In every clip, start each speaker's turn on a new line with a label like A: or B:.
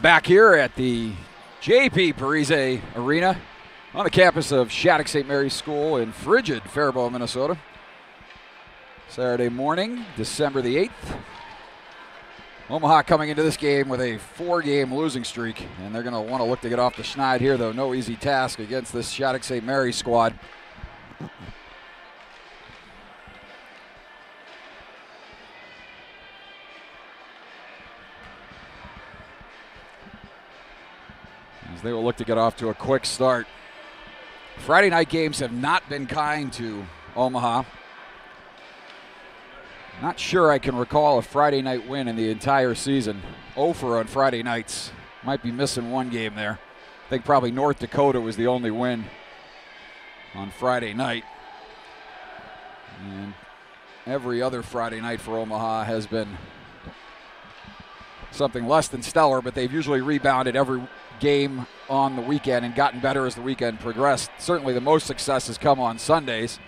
A: Back here at the J.P. Parise Arena on the campus of Shattuck St. Mary's School in frigid Faribault, Minnesota. Saturday morning, December the 8th. Omaha coming into this game with a 4-game losing streak, and they're going to want to look to get off the schneid here, though. No easy task against this Shattuck St. Mary's squad. As they will look to get off to a quick start. Friday night games have not been kind to Omaha. Not sure I can recall a Friday night win in the entire season. 0 on Friday nights. Might be missing one game there. I think probably North Dakota was the only win on Friday night. And every other Friday night for Omaha has been something less than stellar, but they've usually rebounded every game on the weekend and gotten better as the weekend progressed. Certainly the most success has come on Sundays.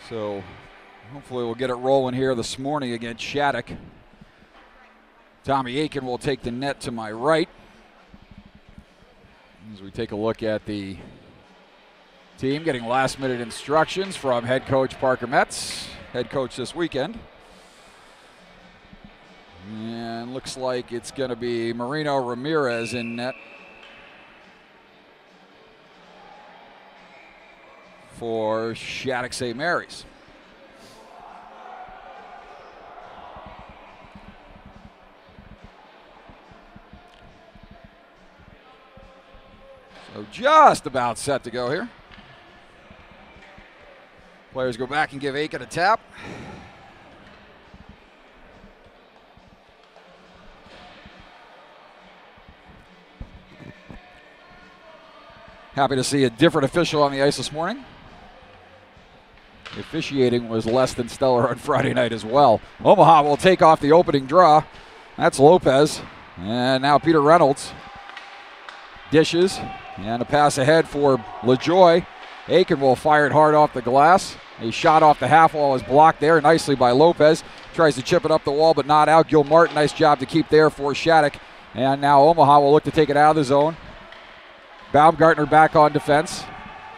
A: So hopefully we'll get it rolling here this morning against Shattuck. Tommy Aiken will take the net to my right as we take a look at the team getting last-minute instructions from head coach Parker Metz, head coach this weekend. And looks like it's going to be Marino Ramirez in net for Shattuck St. Mary's. So just about set to go here. Players go back and give Aiken a tap. Happy to see a different official on the ice this morning. The officiating was less than stellar on Friday night as well. Omaha will take off the opening draw. That's Lopez. And now Peter Reynolds dishes. And a pass ahead for LaJoy. Aiken will fire it hard off the glass. A shot off the half wall is blocked there nicely by Lopez. Tries to chip it up the wall, but not out. Gilmartin, nice job to keep there for Shattuck. And now Omaha will look to take it out of the zone. Baumgartner back on defense.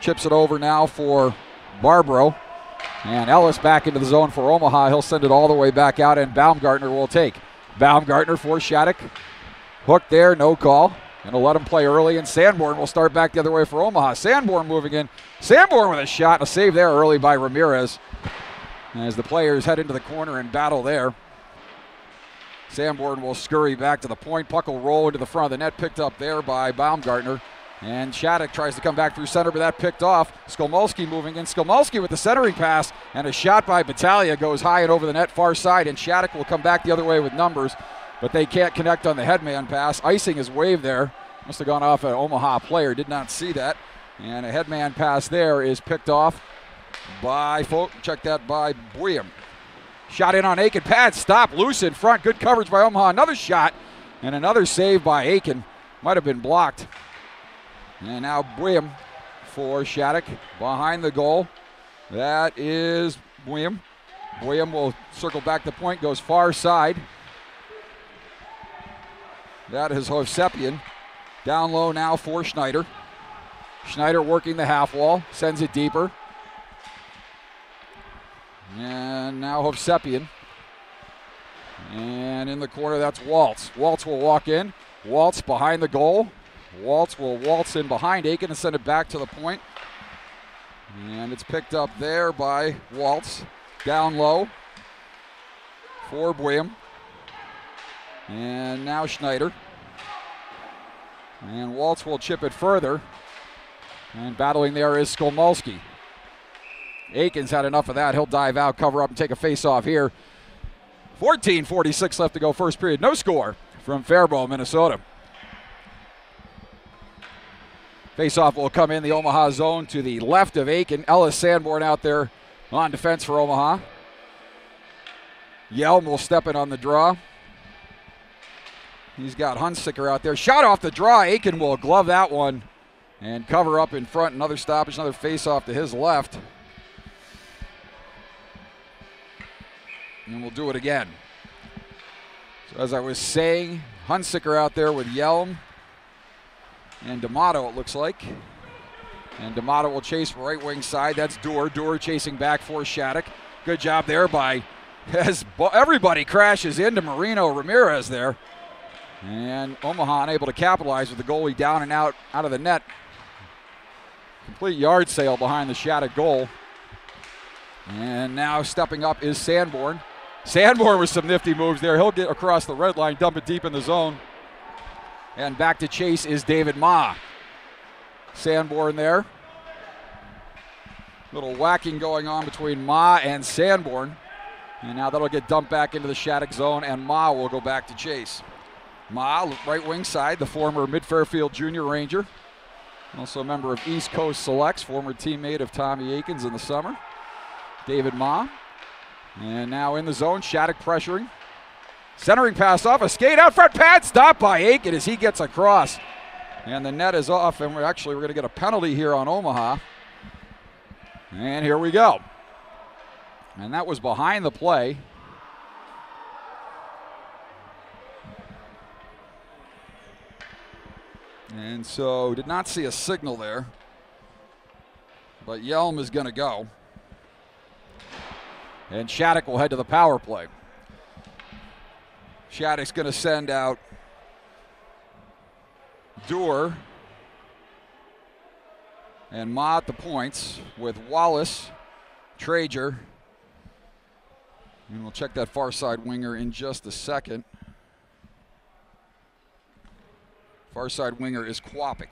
A: Chips it over now for Barbaro. And Ellis back into the zone for Omaha. He'll send it all the way back out, and Baumgartner will take. Baumgartner for Shattuck. Hook there, no call. Gonna let him play early, and Sanborn will start back the other way for Omaha. Sanborn moving in. Sanborn with a shot, a save there early by Ramirez. As the players head into the corner and battle there. Sanborn will scurry back to the point. Puck will roll into the front of the net, picked up there by Baumgartner. And Shattuck tries to come back through center, but that picked off. Skolmolski moving in. Skolmolski with the centering pass, and a shot by Battaglia goes high and over the net far side, and Shattuck will come back the other way with numbers, but they can't connect on the headman pass. Icing is waved there. Must have gone off an Omaha player. Did not see that. And a headman pass there is picked off by, check that, by William. Shot in on Aiken. Pad stop, loose in front. Good coverage by Omaha. Another shot, and another save by Aiken. Might have been blocked. And now William for Shattuck behind the goal. That is William. William will circle back the point, goes far side. That is Hovsepian. Down low now for Schneider. Schneider working the half wall, sends it deeper. And now Hovsepian. And in the corner, that's Waltz. Waltz will walk in. Waltz behind the goal. Waltz will waltz in behind Aiken and send it back to the point. And it's picked up there by Waltz. Down low for William. And now Schneider. And Waltz will chip it further. And battling there is Skolmolski. Aiken's had enough of that. He'll dive out, cover up, and take a face-off here. 14:46 left to go first period. No score from Faribault, Minnesota. Face-off will come in the Omaha zone to the left of Aiken. Ellis Sanborn out there on defense for Omaha. Yelm will step in on the draw. He's got Hunsicker out there. Shot off the draw. Aiken will glove that one and cover up in front. Another stoppage, another face-off to his left. And we'll do it again. So as I was saying, Hunsicker out there with Yelm and D'Amato, it looks like. And D'Amato will chase right wing side. That's Doer. Doer chasing back for Shattuck. Good job there by, as everybody crashes into Marino Ramirez there. And Omaha unable to capitalize with the goalie down and out of the net. Complete yard sale behind the Shattuck goal. And now stepping up is Sanborn. Sanborn with some nifty moves there. He'll get across the red line, dump it deep in the zone. And back to chase is David Ma. Sanborn there. Little whacking going on between Ma and Sanborn. And now that'll get dumped back into the Shattuck zone, and Ma will go back to chase. Ma, right wing side, the former Mid-Fairfield Junior Ranger. Also a member of East Coast Selects, former teammate of Tommy Akins in the summer. David Ma. And now in the zone, Shattuck pressuring. Centering pass off, a skate out front, pad stopped by Aiken as he gets across. And the net is off, and we're going to get a penalty here on Omaha. And here we go. And that was behind the play. And so did not see a signal there. But Yelm is going to go. And Shattuck will head to the power play. Shattuck's going to send out Doer and Ma at the points with Wallace, Traeger, and we'll check that far side winger in just a second. Far side winger is Quapic.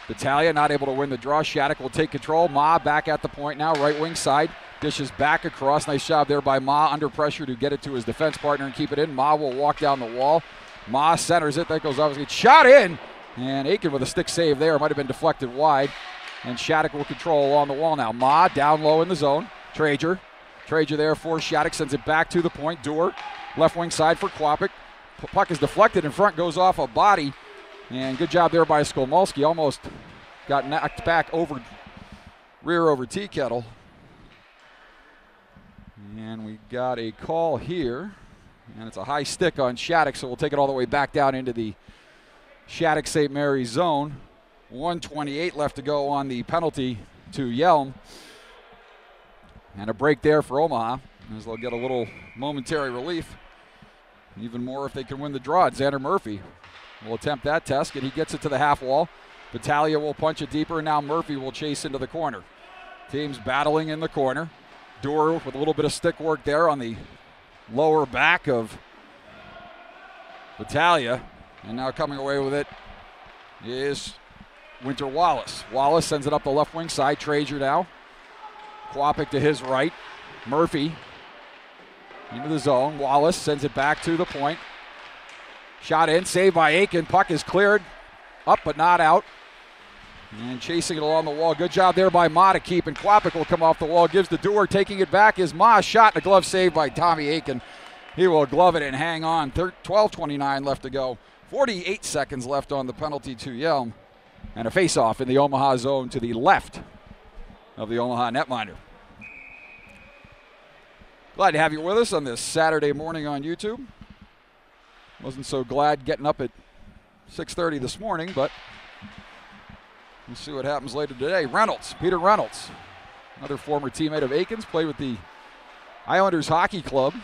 A: Battaglia not able to win the draw. Shattuck will take control. Ma back at the point now, right wing side. Dishes back across. Nice job there by Ma under pressure to get it to his defense partner and keep it in. Ma will walk down the wall. Ma centers it. That goes obviously shot in. And Aiken with a stick save there. Might have been deflected wide. And Shattuck will control along the wall now. Ma down low in the zone. Traeger there for Shattuck. Sends it back to the point. Doer, left wing side for Quapic. Puck is deflected in front. Goes off a body. And good job there by Skolmolski. Almost got knocked back over, rear over tea kettle. And we got a call here. And it's a high stick on Shattuck, so we'll take it all the way back down into the Shattuck St. Mary's zone. 1:28 left to go on the penalty to Yelm. And a break there for Omaha, as they'll get a little momentary relief. Even more if they can win the draw. Xander Murphy will attempt that test, and he gets it to the half wall. Battaglia will punch it deeper, and now Murphy will chase into the corner. Teams battling in the corner. Doer with a little bit of stick work there on the lower back of Battaglia. And now coming away with it is Winter Wallace. Wallace sends it up the left wing side. Traeger now. Quapic to his right. Murphy into the zone. Wallace sends it back to the point. Shot in, saved by Aiken. Puck is cleared. Up but not out. And chasing it along the wall. Good job there by Ma to keep, and Quapic will come off the wall. Gives the Doer, taking it back is Ma. Shot and a glove save by Tommy Aiken. He will glove it and hang on. 12:29 left to go. 48 seconds left on the penalty to Yelm. And a face-off in the Omaha zone to the left of the Omaha netminder. Glad to have you with us on this Saturday morning on YouTube. Wasn't so glad getting up at 6:30 this morning, but we'll see what happens later today. Reynolds, Peter Reynolds, another former teammate of Aikens, played with the Islanders Hockey Club.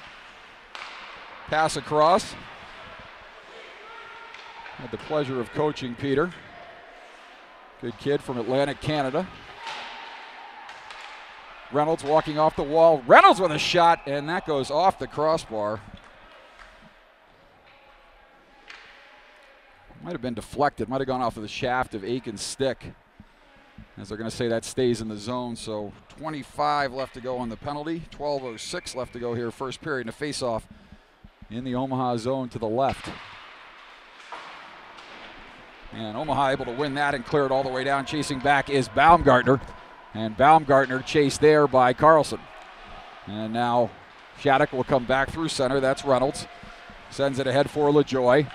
A: Pass across. Had the pleasure of coaching Peter. Good kid from Atlantic, Canada. Reynolds walking off the wall. Reynolds with a shot, and that goes off the crossbar. Might have been deflected. Might have gone off of the shaft of Aiken's stick. As they're going to say, that stays in the zone. So 25 left to go on the penalty. 12:06 left to go here, first period, and a face-off in the Omaha zone to the left. And Omaha able to win that and clear it all the way down. Chasing back is Baumgartner. And Baumgartner chased there by Carlson. And now Shattuck will come back through center. That's Reynolds. Sends it ahead for LaJoy.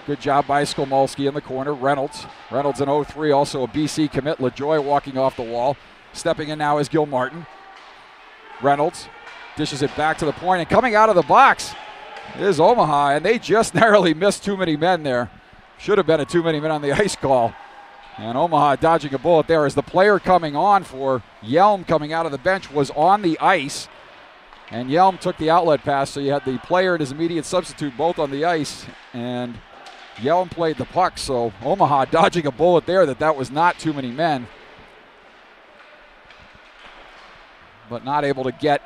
A: Good job by Skolmolski in the corner. Reynolds in 03, also a BC commit. LaJoy walking off the wall. Stepping in now is Gilmartin. Reynolds dishes it back to the point, and coming out of the box is Omaha, and they just narrowly missed too many men there. Should have been a too many men on the ice call. And Omaha dodging a bullet there as the player coming on for Yelm coming out of the bench was on the ice. And Yelm took the outlet pass, so you had the player and his immediate substitute both on the ice. And Yelm played the puck, so Omaha dodging a bullet there that was not too many men. But not able to get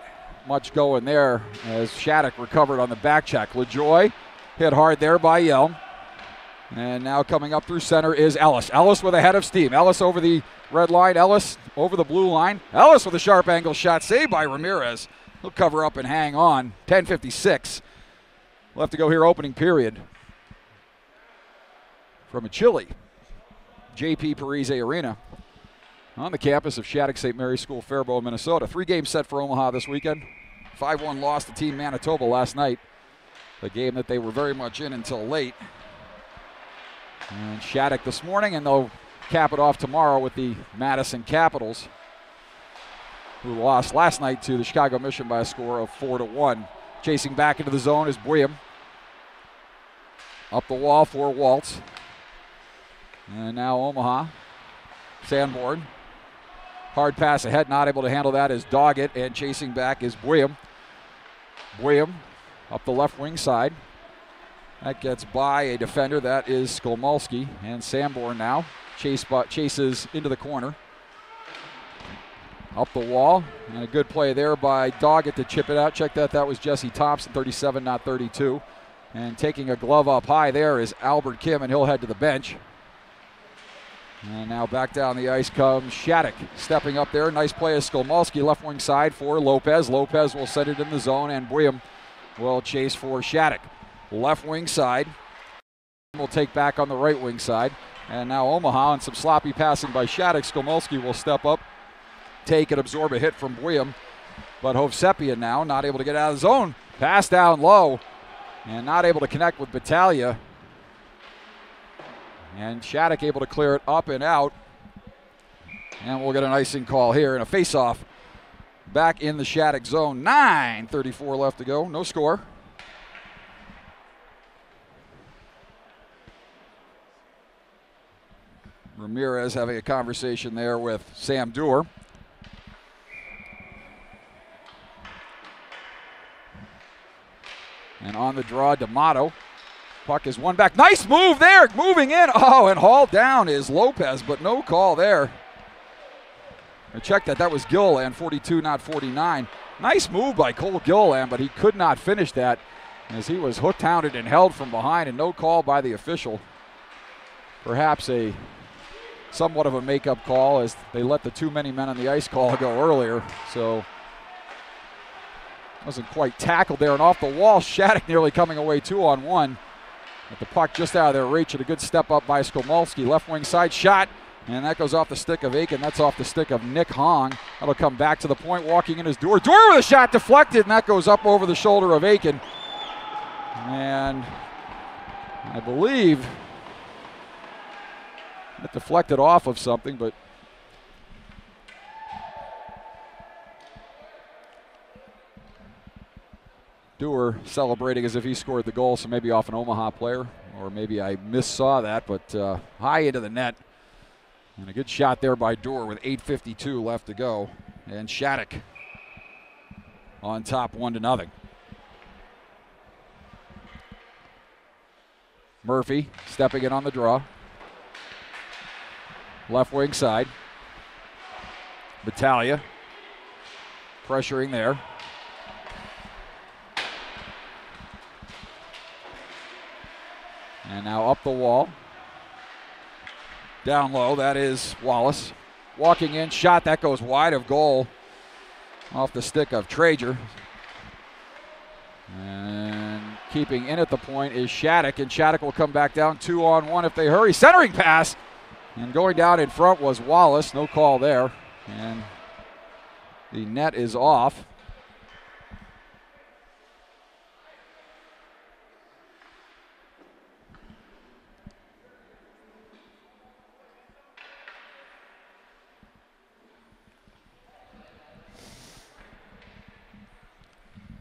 A: much going there as Shattuck recovered on the back check. LaJoy hit hard there by Yelm. And now coming up through center is Ellis. Ellis with a head of steam. Ellis over the red line. Ellis over the blue line. Ellis with a sharp angle shot saved by Ramirez. He'll cover up and hang on. 10:56. We'll have to go here opening period. From a chilly J.P. Parise Arena on the campus of Shattuck St. Mary's School, Faribault, Minnesota. 3-game set for Omaha this weekend. 5-1 loss to Team Manitoba last night. A game that they were very much in until late. And Shattuck this morning, and they'll cap it off tomorrow with the Madison Capitals, who lost last night to the Chicago Mission by a score of 4-1. Chasing back into the zone is Bouillon. Up the wall for Waltz. And now Omaha. Sanborn. Hard pass ahead, not able to handle that is Doggett, and chasing back is Bouillon. Bouillon up the left wing side. That gets by a defender, that is Skolmolsky, and Sanborn now chases into the corner. Up the wall, and a good play there by Doggett to chip it out. Check that was Jesse Thompson, 37, not 32. And taking a glove up high there is Albert Kim, and he'll head to the bench. And now back down the ice comes Shattuck, stepping up there. Nice play of Skolmolsky, left wing side for Lopez. Lopez will set it in the zone, and Bouillon will chase for Shattuck. Left wing side. Will take back on the right wing side. And now Omaha and some sloppy passing by Shattuck. Skolmolsky will step up, take and absorb a hit from Bouillon. But Hovsepian now not able to get out of the zone. Pass down low and not able to connect with Battaglia. And Shattuck able to clear it up and out. And we'll get an icing call here and a face-off back in the Shattuck zone. 9:34 left to go. No score. Ramirez having a conversation there with Sam Dewar. And on the draw, D'Amato. Puck is won back. Nice move there, moving in. Oh, and hauled down is Lopez, but no call there. I checked that was Gilliland, 42, not 49. Nice move by Cole Gilliland, but he could not finish that as he was hook-hounded and held from behind, and no call by the official. Perhaps a somewhat of a makeup call as they let the too many men on the ice call go earlier. So wasn't quite tackled there, and off the wall, Shattuck nearly coming away 2-on-1. With the puck just out of their reach, and a good step up by Skolmolsky. Left wing side shot, and that goes off the stick of Aiken. That's off the stick of Nick Hong. That'll come back to the point, walking in his Dewar. Dewar with a shot deflected, and that goes up over the shoulder of Aiken. And I believe it deflected off of something, but Dewar celebrating as if he scored the goal, so maybe off an Omaha player, or maybe I missaw that, but high into the net. And a good shot there by Dewar with 8:52 left to go. And Shattuck on top 1-0. Murphy stepping in on the draw. Left wing side. Battaglia pressuring there. And now up the wall. Down low, that is Wallace. Walking in, shot, that goes wide of goal. Off the stick of Traeger. And keeping in at the point is Shattuck, and Shattuck will come back down 2-on-1 if they hurry. Centering pass, and going down in front was Wallace. No call there, and the net is off.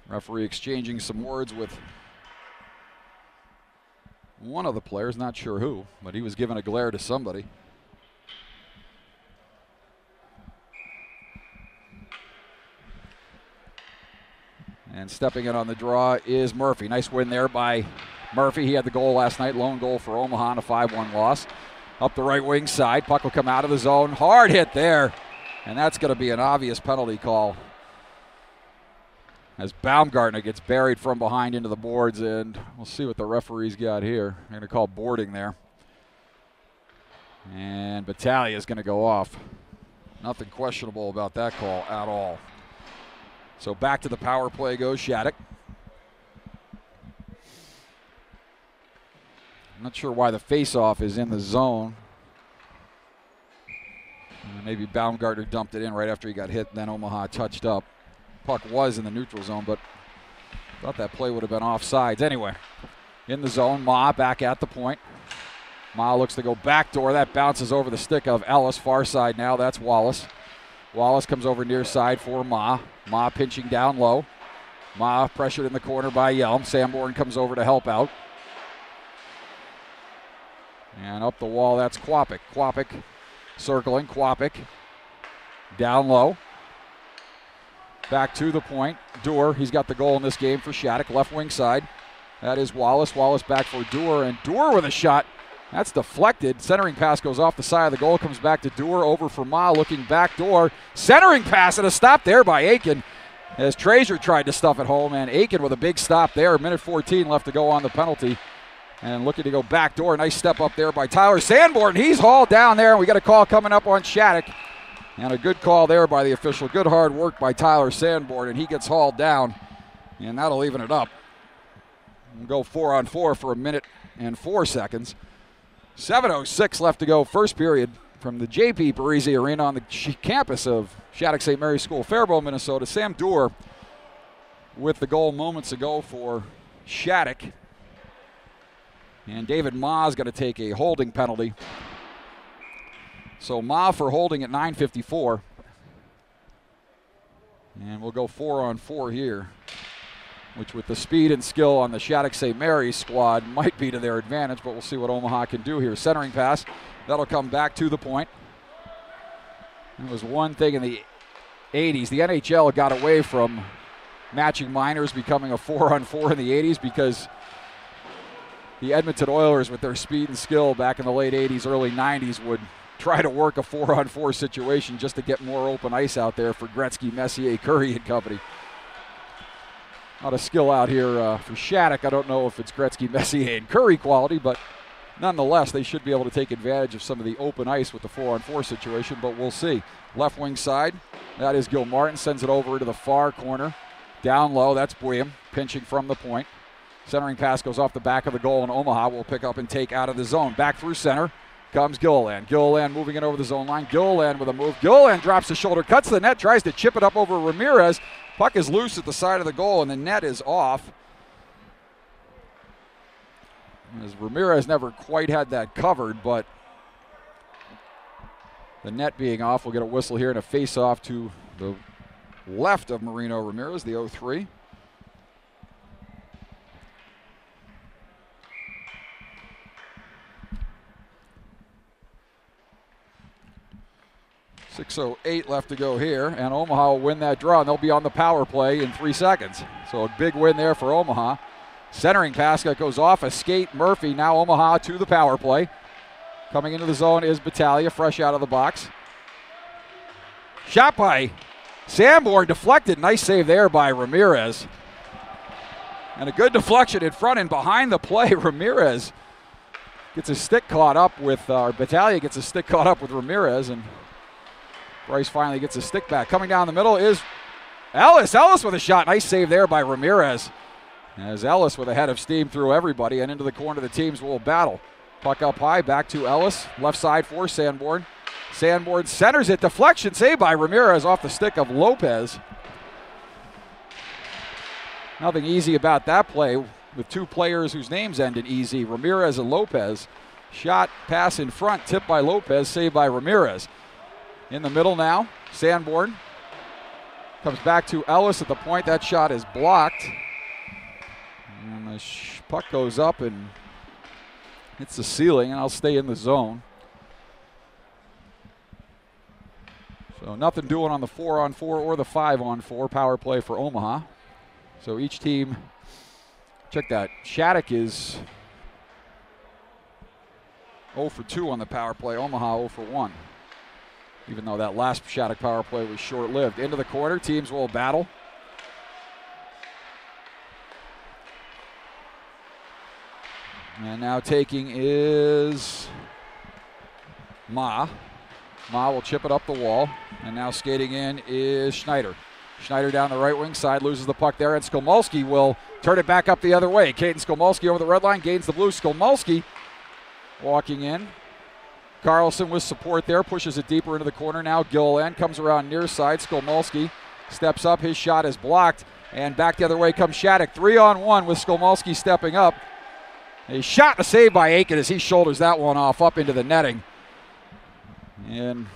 A: Referee exchanging some words with one of the players, not sure who, but he was giving a glare to somebody. And stepping in on the draw is Murphy. Nice win there by Murphy. He had the goal last night, lone goal for Omaha in a 5-1 loss. Up the right wing side, puck will come out of the zone. Hard hit there, and that's going to be an obvious penalty call as Baumgartner gets buried from behind into the boards, and we'll see what the referee's got here. They're going to call boarding there. And Battaglia is going to go off. Nothing questionable about that call at all. So back to the power play goes Shattuck. I'm not sure why the faceoff is in the zone. Maybe Baumgartner dumped it in right after he got hit, and then Omaha touched up. Puck was in the neutral zone, but thought that play would have been offsides. Anyway, in the zone, Ma back at the point. Ma looks to go backdoor. That bounces over the stick of Ellis. Far side now, that's Wallace. Wallace comes over near side for Ma. Ma pinching down low. Ma pressured in the corner by Yelm. Sanborn comes over to help out. And up the wall, that's Kwapik. Kwapik circling. Kwapik down low. Back to the point. Dewar, he's got the goal in this game for Shattuck. Left wing side. That is Wallace. Wallace back for Dewar, and Dewar with a shot. That's deflected. Centering pass goes off the side of the goal. Comes back to Dewar. Over for Ma, looking back door. Centering pass and a stop there by Aiken as Trazer tried to stuff it home. And Aiken with a big stop there. Minute 14 left to go on the penalty. And looking to go back door. Nice step up there by Tyler Sanborn. He's hauled down there. We got a call coming up on Shattuck. And a good call there by the official. Good hard work by Tyler Sanborn. And he gets hauled down. And that'll even it up. We'll go 4-on-4 for a minute and 4 seconds. 7:06 left to go, first period, from the J.P. Parisi Arena on the campus of Shattuck St. Mary's School, Faribault, Minnesota. Sam Dewar with the goal moments ago for Shattuck. And David Ma is going to take a holding penalty. So Ma for holding at 9:54. And we'll go 4-on-4 here, which with the speed and skill on the Shattuck St. Mary's squad might be to their advantage, but we'll see what Omaha can do here. Centering pass, that'll come back to the point. It was one thing in the 80s. The NHL got away from matching minors becoming a 4-on-4 in the 80s because the Edmonton Oilers, with their speed and skill back in the late 80s, early 90s, would try to work a 4-on-4 situation just to get more open ice out there for Gretzky, Messier, Curry, and company. A lot of skill out here for Shattuck. I don't know if it's Gretzky, Messier, and Curry quality, but nonetheless, they should be able to take advantage of some of the open ice with the 4-on-4 situation, but we'll see. Left wing side, that is Gil Martin, sends it over to the far corner. Down low, that's Bouillon, pinching from the point. Centering pass goes off the back of the goal, and Omaha will pick up and take out of the zone. Back through center comes Gilliland. Gilliland moving it over the zone line. Gilliland with a move. Gilliland drops the shoulder, cuts the net, tries to chip it up over Ramirez. Puck is loose at the side of the goal, and the net is off. As Ramirez never quite had that covered, but the net being off, we'll get a whistle here and a face-off to the left of Marino Ramirez, the 0-3. .608 left to go here, and Omaha will win that draw, and they'll be on the power play in 3 seconds. So a big win there for Omaha. Centering pass that goes off a skate. Murphy, now Omaha to the power play. Coming into the zone is Battaglia, fresh out of the box. Shot by Sanborn, deflected. Nice save there by Ramirez. And a good deflection in front and behind the play. Ramirez gets his stick caught up with, Battaglia gets his stick caught up with Ramirez, and Bryce finally gets his stick back. Coming down the middle is Ellis. Ellis with a shot. Nice save there by Ramirez. As Ellis with a head of steam through everybody and into the corner, the teams will battle. Puck up high, back to Ellis. Left side for Sanborn. Sanborn centers it. Deflection saved by Ramirez off the stick of Lopez. Nothing easy about that play with two players whose names end in easy, Ramirez and Lopez. Shot, pass in front, tipped by Lopez, saved by Ramirez. In the middle now, Sanborn comes back to Ellis at the point. That shot is blocked. And the puck goes up, and hits the ceiling, and I'll stay in the zone. So nothing doing on the 4-on-4 or the 5-on-4 power play for Omaha. So each team, check that, Shattuck is 0 for 2 on the power play, Omaha 0 for 1. Even though that last Shattuck power play was short-lived. Into the corner, teams will battle. And now taking is Ma. Ma will chip it up the wall. And now skating in is Schneider. Schneider down the right wing side, loses the puck there, and Skolmolski will turn it back up the other way. Caden Skolmolski over the red line, gains the blue. Skolmolski walking in. Carlson with support there, pushes it deeper into the corner now. Gilliland comes around near side. Skolmolski steps up, his shot is blocked, and back the other way comes Shattuck. 3-on-1 with Skolmolski stepping up. A shot and a save by Aiken as he shoulders that one off up into the netting. And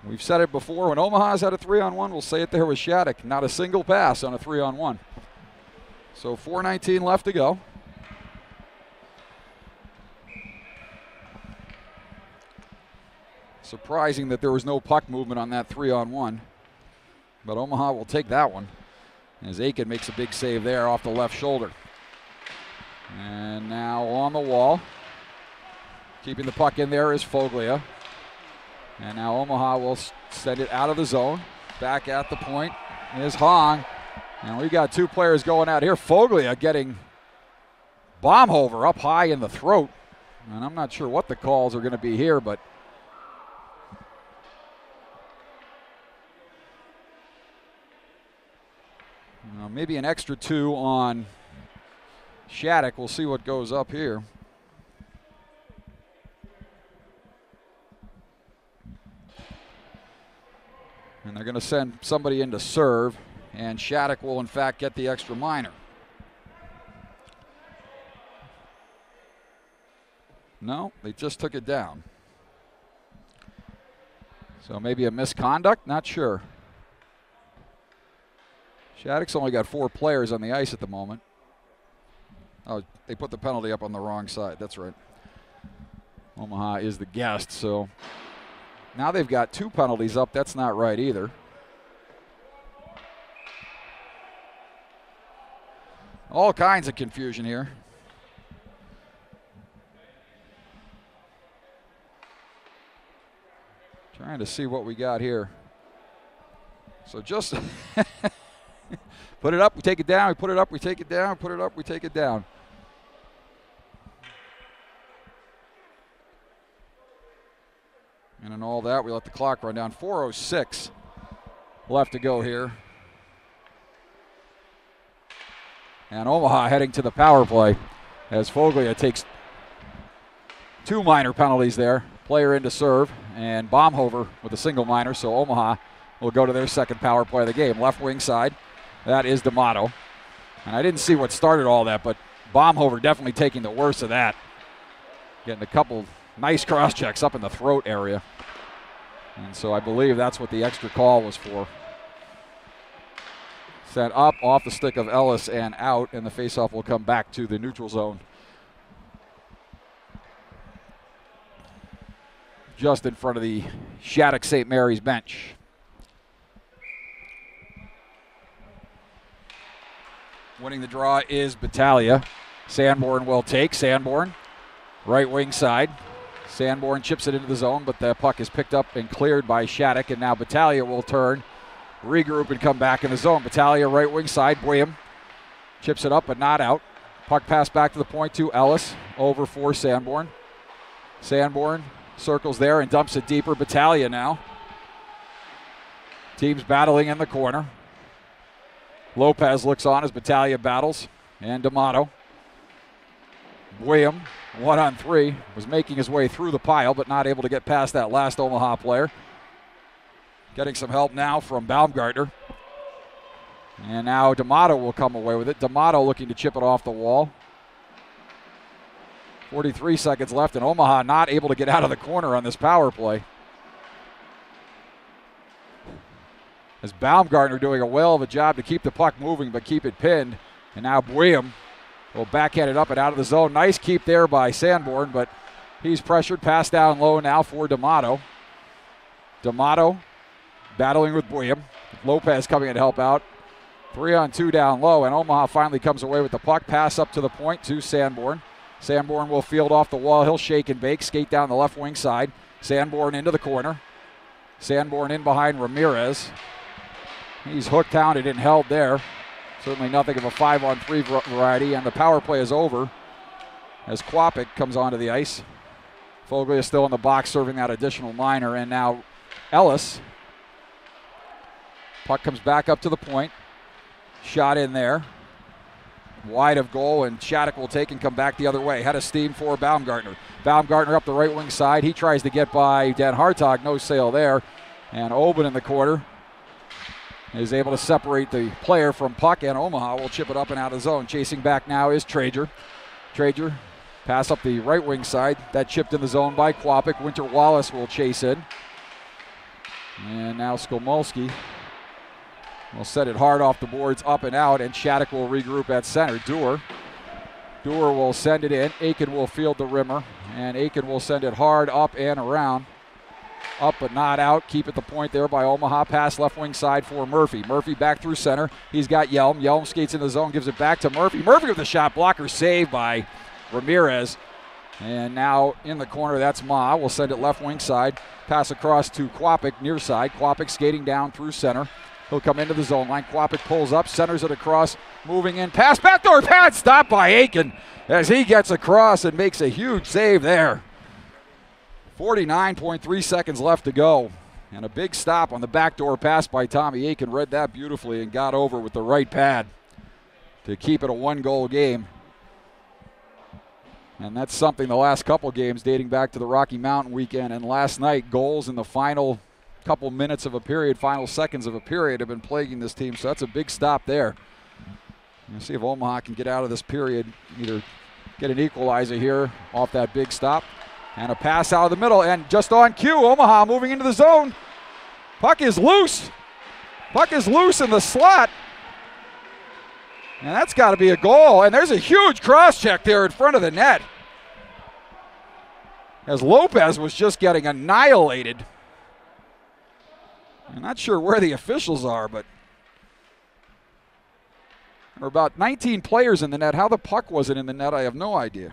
A: we've said it before, when Omaha's had a 3-on-1, we'll say it there with Shattuck. Not a single pass on a 3-on-1. So 4:19 left to go. Surprising that there was no puck movement on that 3-on-1. But Omaha will take that one as Aiken makes a big save there off the left shoulder. And now on the wall, keeping the puck in there is Foglia. And now Omaha will send it out of the zone. Back at the point is Hong. And we got two players going out here. Foglia getting Baumhover up high in the throat. And I'm not sure what the calls are going to be here, but maybe an extra 2 on Shattuck. We'll see what goes up here. And they're going to send somebody in to serve, and Shattuck will in fact get the extra minor. No, they just took it down. So maybe a misconduct, not sure. Shattuck's only got 4 players on the ice at the moment. Oh, they put the penalty up on the wrong side. That's right. Omaha is the guest, so now they've got 2 penalties up. That's not right either. All kinds of confusion here. Trying to see what we got here. So just put it up, we take it down, we put it up, we take it down, put it up, we take it down. And in all that, we let the clock run down. 4:06 left to go here. And Omaha heading to the power play as Foglia takes 2 minor penalties there. Player in to serve, and Baumhover with a single minor, so Omaha will go to their second power play of the game. Left wing side, that is D'Amato. And I didn't see what started all that, but Baumhover definitely taking the worst of that. Getting a couple nice cross checks up in the throat area. And so I believe that's what the extra call was for. Sent up off the stick of Ellis and out, and the faceoff will come back to the neutral zone. Just in front of the Shattuck St. Mary's bench. Winning the draw is Battaglia. Sanborn will take. Sanborn, right wing side. Sanborn chips it into the zone, but the puck is picked up and cleared by Shattuck, and now Battaglia will turn, regroup, and come back in the zone. Battaglia, right wing side. William chips it up, but not out. Puck pass back to the point to Ellis. Over for Sanborn. Sanborn circles there and dumps it deeper. Battaglia now. Teams battling in the corner. Lopez looks on as Battaglia battles. And D'Amato. William, 1-on-3, was making his way through the pile, but not able to get past that last Omaha player. Getting some help now from Baumgartner. And now D'Amato will come away with it. D'Amato looking to chip it off the wall. 43 seconds left, and Omaha not able to get out of the corner on this power play. As Baumgartner doing a whale of a job to keep the puck moving but keep it pinned. And now William will backhand it up and out of the zone. Nice keep there by Sanborn, but he's pressured. Pass down low now for D'Amato. D'Amato battling with William. Lopez coming in to help out. 3-on-2 down low, and Omaha finally comes away with the puck. Pass up to the point to Sanborn. Sanborn will field off the wall. He'll shake and bake, skate down the left wing side. Sanborn into the corner. Sanborn in behind Ramirez. He's hooked, hounded, and held there. Certainly nothing of a 5-on-3 variety, and the power play is over as Kwapik comes onto the ice. Foglia still in the box serving that additional minor, and now Ellis. Puck comes back up to the point. Shot in there. Wide of goal, and Shattuck will take and come back the other way. Head of steam for Baumgartner. Baumgartner up the right wing side. He tries to get by Dan Hartog. No sale there. And Oben in the corner is able to separate the player from puck, and Omaha will chip it up and out of zone. Chasing back now is Traeger. Traeger pass up the right wing side. That chipped in the zone by Kwapik. Winter Wallace will chase in. And now Skomolski will set it hard off the boards, up and out, and Shattuck will regroup at center. Dewar will send it in. Aiken will field the rimmer, and Aiken will send it hard up and around. Up but not out. Keep at the point there by Omaha. Pass left wing side for Murphy. Murphy back through center. He's got Yelm. Yelm skates in the zone, gives it back to Murphy. Murphy with the shot blocker, saved by Ramirez. And now in the corner, that's Ma. We'll send it left wing side. Pass across to Kwapik, near side. Kwapik skating down through center. He'll come into the zone line. Kwapik pulls up, centers it across, moving in. Pass, backdoor pad, stopped by Aiken as he gets across and makes a huge save there. 49.3 seconds left to go. And a big stop on the backdoor pass by Tommy Aiken. Read that beautifully and got over with the right pad to keep it a one-goal game. And that's something the last couple games dating back to the Rocky Mountain weekend. And last night, goals in the final couple minutes of a period, final seconds of a period have been plaguing this team. So that's a big stop there. We'll see if Omaha can get out of this period, either get an equalizer here off that big stop. And a pass out of the middle, and just on cue, Omaha moving into the zone. Puck is loose. Puck is loose in the slot. And that's got to be a goal. And there's a huge cross check there in front of the net, as Lopez was just getting annihilated. I'm not sure where the officials are, but there are about 19 players in the net. How the puck wasn't in the net, I have no idea.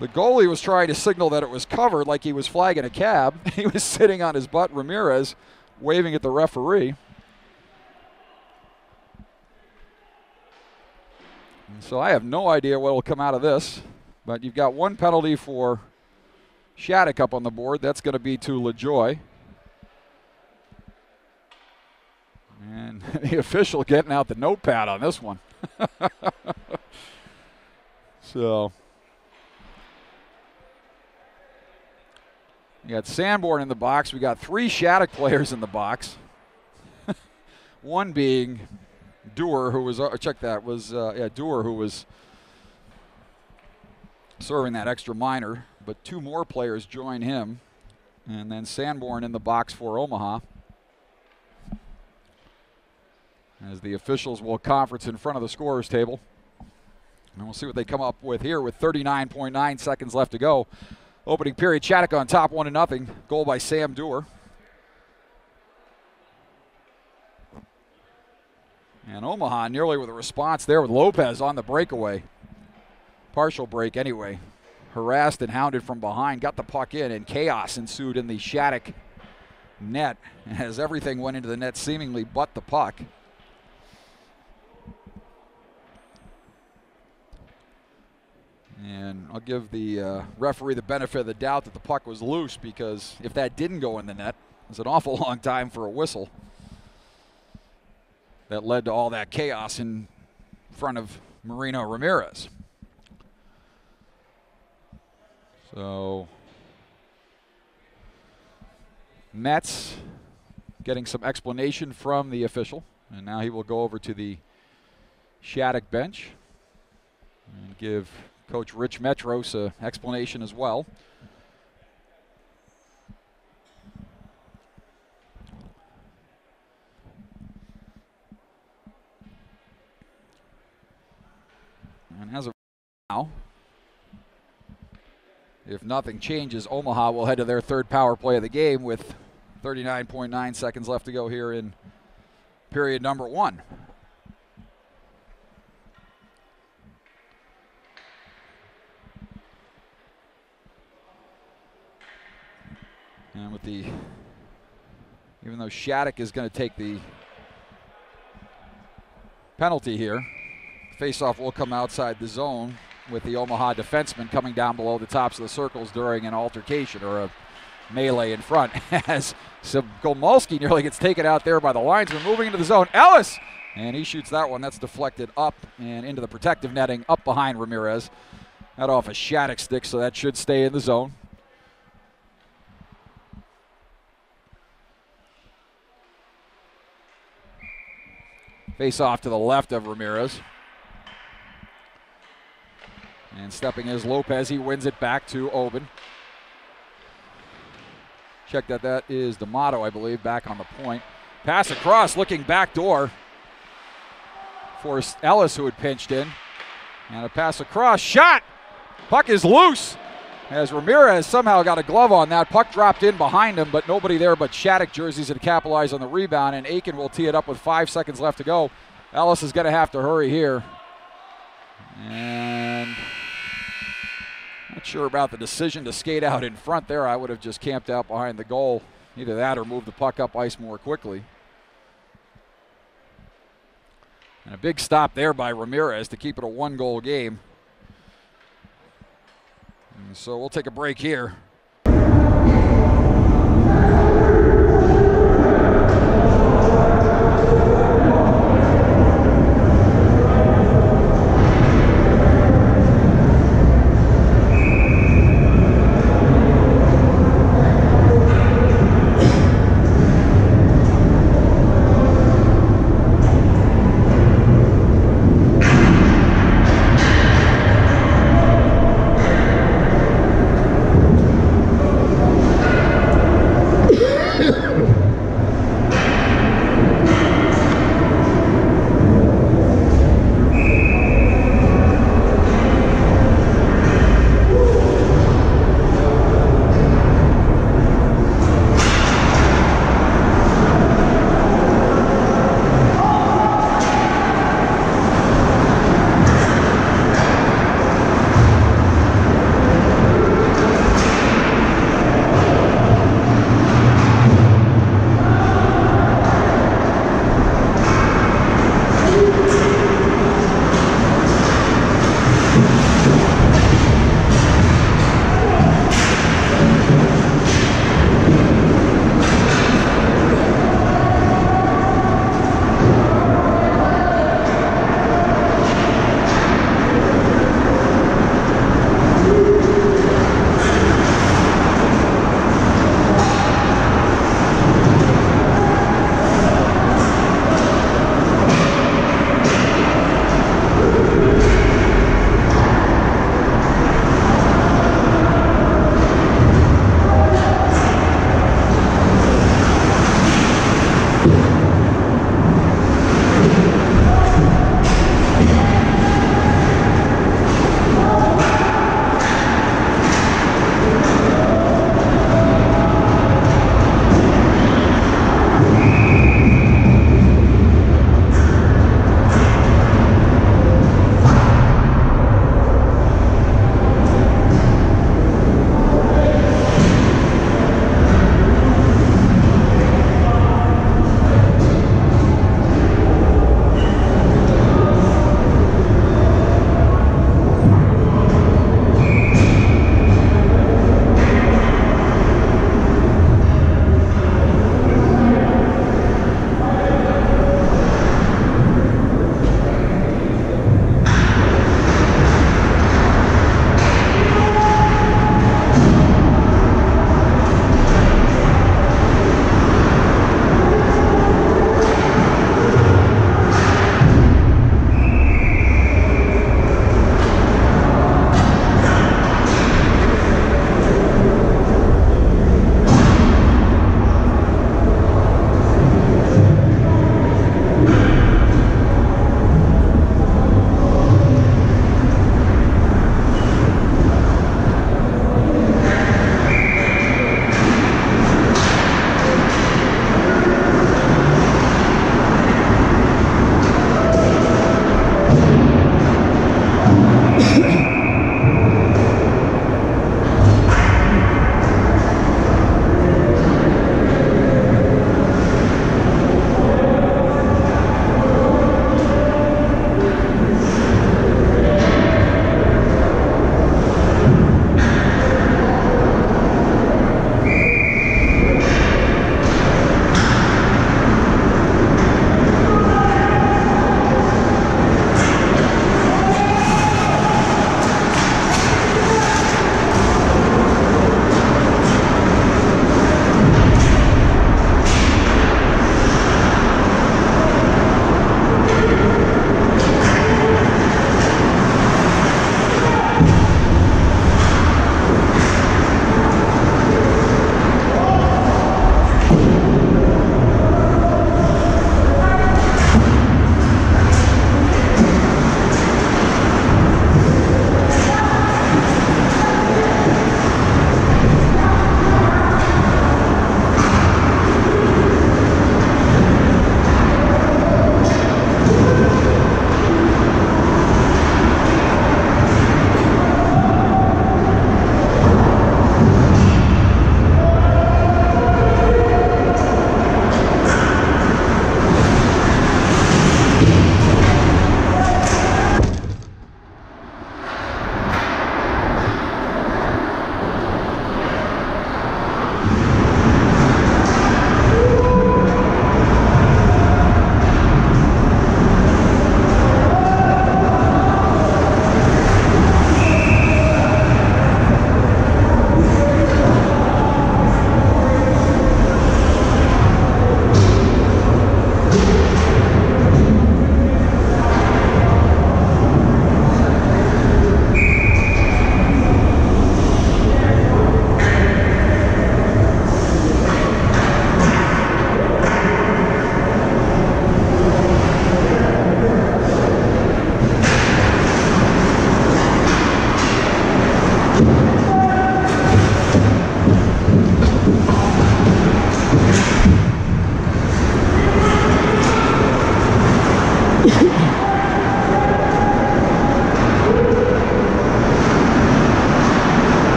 A: The goalie was trying to signal that it was covered, like he was flagging a cab. He was sitting on his butt, Ramirez, waving at the referee. And so I have no idea what will come out of this, but you've got one penalty for Shattuck up on the board. That's going to be to LaJoy. And the official getting out the notepad on this one. So we got Sanborn in the box. We got 3 Shattuck players in the box. One being Dewar, who was Dewar, who was serving that extra minor, but 2 more players join him, and then Sanborn in the box for Omaha, as the officials will conference in front of the scorer's table. And we'll see what they come up with here with 39.9 seconds left to go. Opening period, Shattuck on top 1-0. Goal by Sam Dewar. And Omaha nearly with a response there with Lopez on the breakaway. Partial break anyway. Harassed and hounded from behind. Got the puck in, and chaos ensued in the Shattuck net as everything went into the net seemingly but the puck. And I'll give the referee the benefit of the doubt that the puck was loose, because if that didn't go in the net, it was an awful long time for a whistle. That led to all that chaos in front of Marino Ramirez. So Metz getting some explanation from the official, and now he will go over to the Shattuck bench and give Coach Rich Metros an explanation as well. if nothing changes, Omaha will head to their third power play of the game with 39.9 seconds left to go here in period number 1. And with the, even though Shattuck is going to take the penalty here, faceoff will come outside the zone with the Omaha defenseman coming down below the tops of the circles during an altercation or a melee in front as Gomulski nearly gets taken out there by the linesman. Moving into the zone, Ellis, and he shoots that one. That's deflected up and into the protective netting up behind Ramirez. That off a Shattuck stick, so that should stay in the zone. Face off to the left of Ramirez. And stepping is Lopez. He wins it back to Oben. Check that is D'Amato, I believe, back on the point. Pass across, looking back door for Ellis, who had pinched in. And a pass across, shot! Puck is loose as Ramirez somehow got a glove on that. Puck dropped in behind him, but nobody there but Shattuck jerseys to capitalize on the rebound, and Aiken will tee it up with 5 seconds left to go. Ellis is going to have to hurry here. And not sure about the decision to skate out in front there. I would have just camped out behind the goal. Either that or move the puck up ice more quickly. And a big stop there by Ramirez to keep it a 1-goal game. And so we'll take a break here.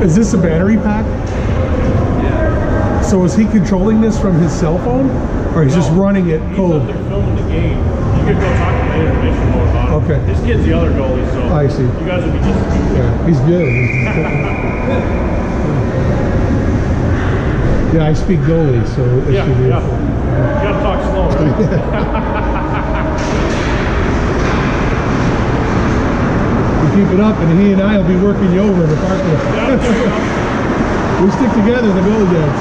B: Is this a battery pack?
C: Yeah.
B: So is he controlling this from his cell phone? Or he's just running it cold?
C: He's up there filming the game. You could go talk to the intermission more about it.
B: Okay.
C: This kid's the other goalie, so
B: I see.
C: You guys will be just...
B: Yeah, he's good. Yeah, I speak goalie, so it should be...
C: Yeah. You gotta talk slow, right?
B: You keep it up, and he and I will be working you over in the parking lot. We stick together in the goalie dance.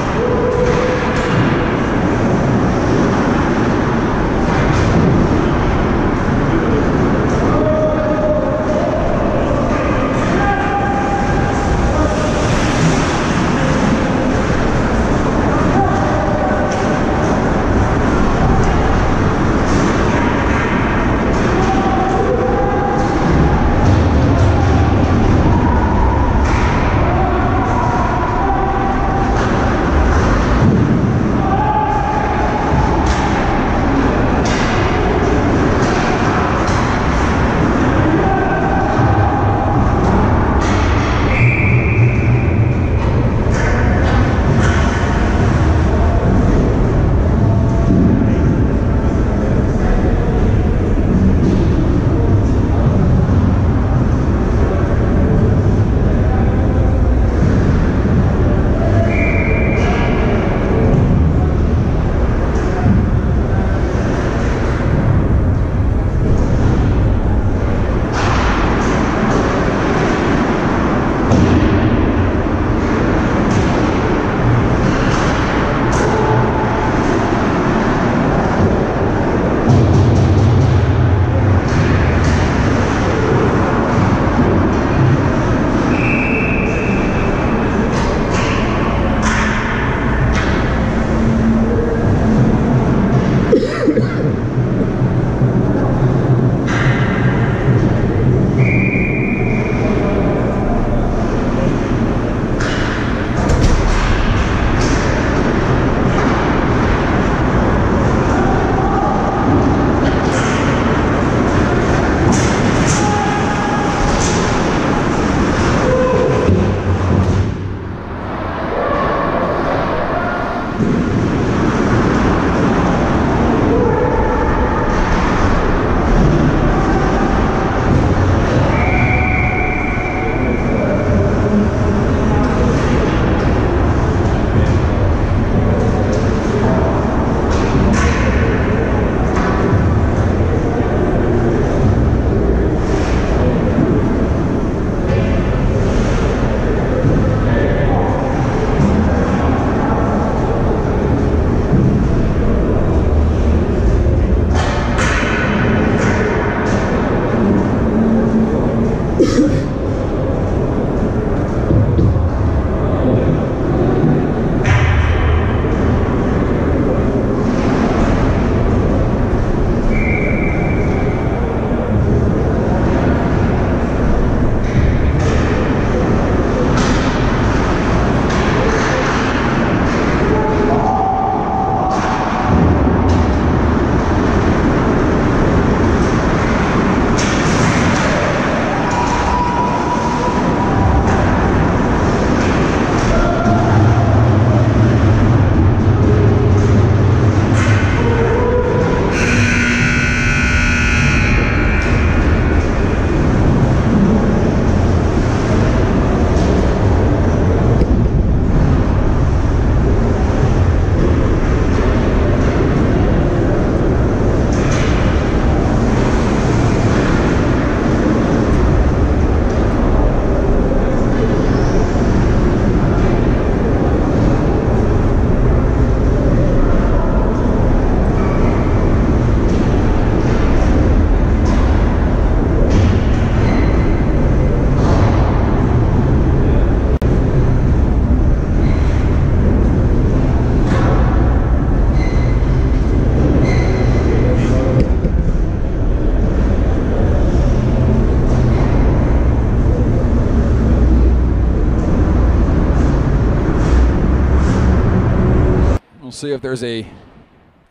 A: see if there's a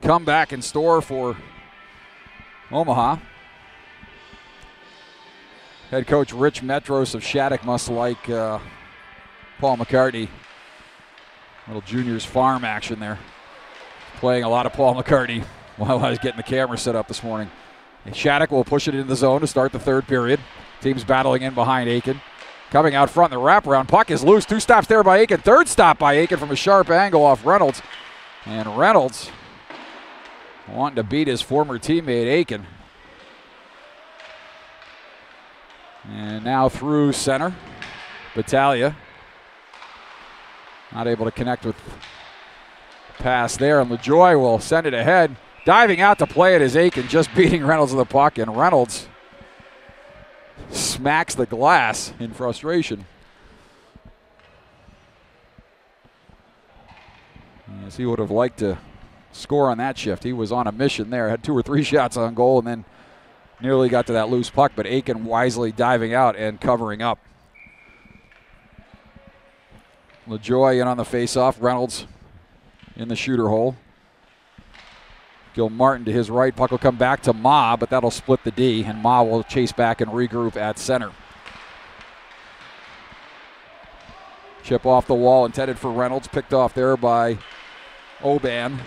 A: comeback in store for Omaha. Head coach Rich Metros of Shattuck must like Paul McCartney. Little juniors farm action there. Playing a lot of Paul McCartney while I was getting the camera set up this morning. And Shattuck will push it into the zone to start the third period. Team's battling in behind Aiken. Coming out front, the wraparound puck is loose. 2 stops there by Aiken. Third stop by Aiken from a sharp angle off Reynolds. And Reynolds wanting to beat his former teammate Aiken. And now through center. Battaglia not able to connect with the pass there. And LaJoy will send it ahead. Diving out to play it is Aiken, just beating Reynolds with the puck. And Reynolds smacks the glass in frustration. As he would have liked to score on that shift. He was on a mission there, had 2 or 3 shots on goal, and then nearly got to that loose puck, but Aiken wisely diving out and covering up. LaJoy in on the faceoff. Reynolds in the shooter hole. Gil Martin to his right. Puck will come back to Ma, but that'll split the D, and Ma will chase back and regroup at center. Chip off the wall intended for Reynolds. Picked off there by Oban.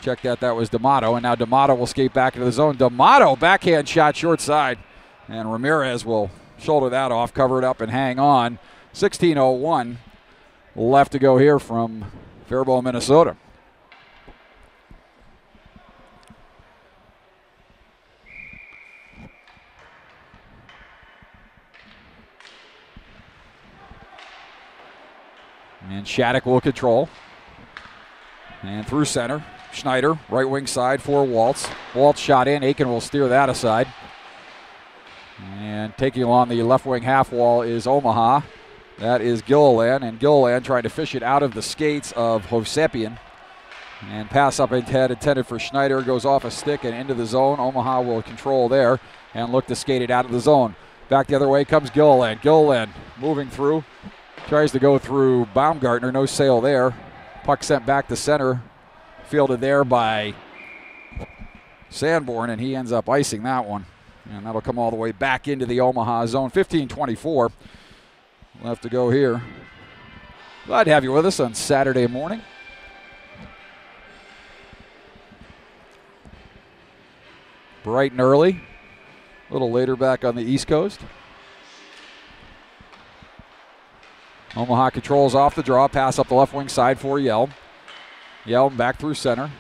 A: Check that was D'Amato, and now D'Amato will skate back into the zone. D'Amato, backhand shot short side, and Ramirez will shoulder that off, cover it up, and hang on. 16:01 left to go here from Faribault, Minnesota. And Shattuck will control. And through center. Schneider, right wing side for Waltz. Waltz shot in. Aiken will steer that aside. And taking along the left wing half wall is Omaha. That is Gilliland. And Gilliland trying to fish it out of the skates of Hovsepian. And pass up ahead intended for Schneider. Goes off a stick and into the zone. Omaha will control there and look to skate it out of the zone. Back the other way comes Gilliland. Gilliland moving through. Tries to go through Baumgartner. No sail there. Puck sent back to center. Fielded there by Sanborn, and he ends up icing that one. And that'll come all the way back into the Omaha zone. 15:24 left to go here. Glad to have you with us on Saturday morning. Bright and early. A little later back on the East Coast. Omaha controls off the draw. Pass up the left wing side for Yelm. Yelm back through center.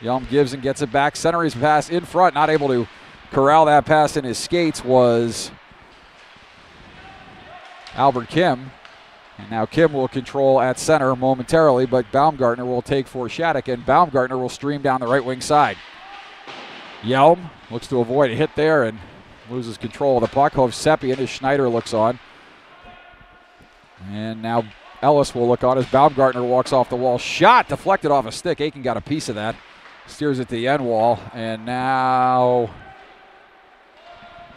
A: Yelm gives and gets it back. Center his pass in front. Not able to corral that pass in his skates was Albert Kim. And now Kim will control at center momentarily, but Baumgartner will take for Shattuck, and Baumgartner will stream down the right wing side. Yelm looks to avoid a hit there and loses control of the puck. Hovsepian as Schneider looks on. And now Ellis will look on as Baumgartner walks off the wall. Shot deflected off a stick. Aiken got a piece of that. Steers it to the end wall. And now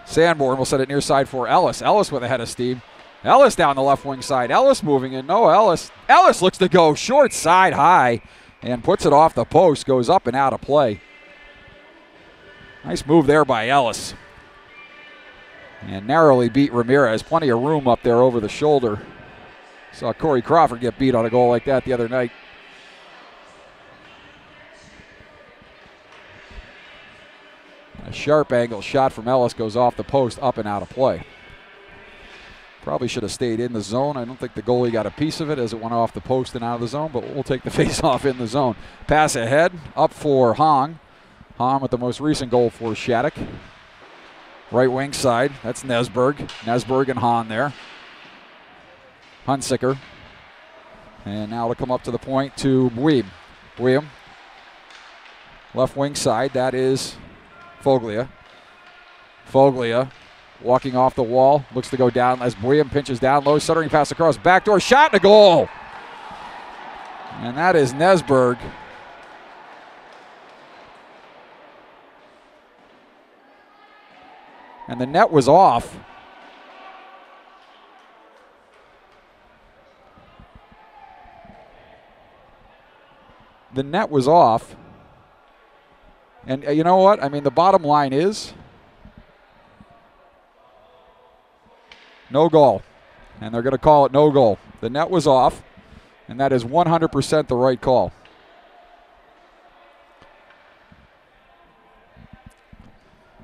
A: Sanborn will set it near side for Ellis. Ellis with a head of steam. Ellis down the left wing side. Ellis moving in. No, Ellis. Ellis looks to go short side high and puts it off the post. Goes up and out of play. Nice move there by Ellis. And narrowly beat Ramirez. Plenty of room up there over the shoulder. Saw Corey Crawford get beat on a goal like that the other night. A sharp angle shot from Ellis goes off the post, up and out of play. Probably should have stayed in the zone. I don't think the goalie got a piece of it as it went off the post and out of the zone, but we'll take the face off in the zone. Pass ahead, up for Hong. Hong with the most recent goal for Shattuck. Right wing side, that's Nesberg. Nesberg and Hahn there. Hunsicker. And now to come up to the point to Buim. Buim. Left wing side, that is Foglia. Foglia walking off the wall, looks to go down as Buim pinches down low, centering pass across, backdoor shot and a goal. And that is Nesberg. And the net was off. the net was off. And you know what? I mean, the bottom line is no goal. And they're going to call it no goal. The net was off, and that is 100% the right call.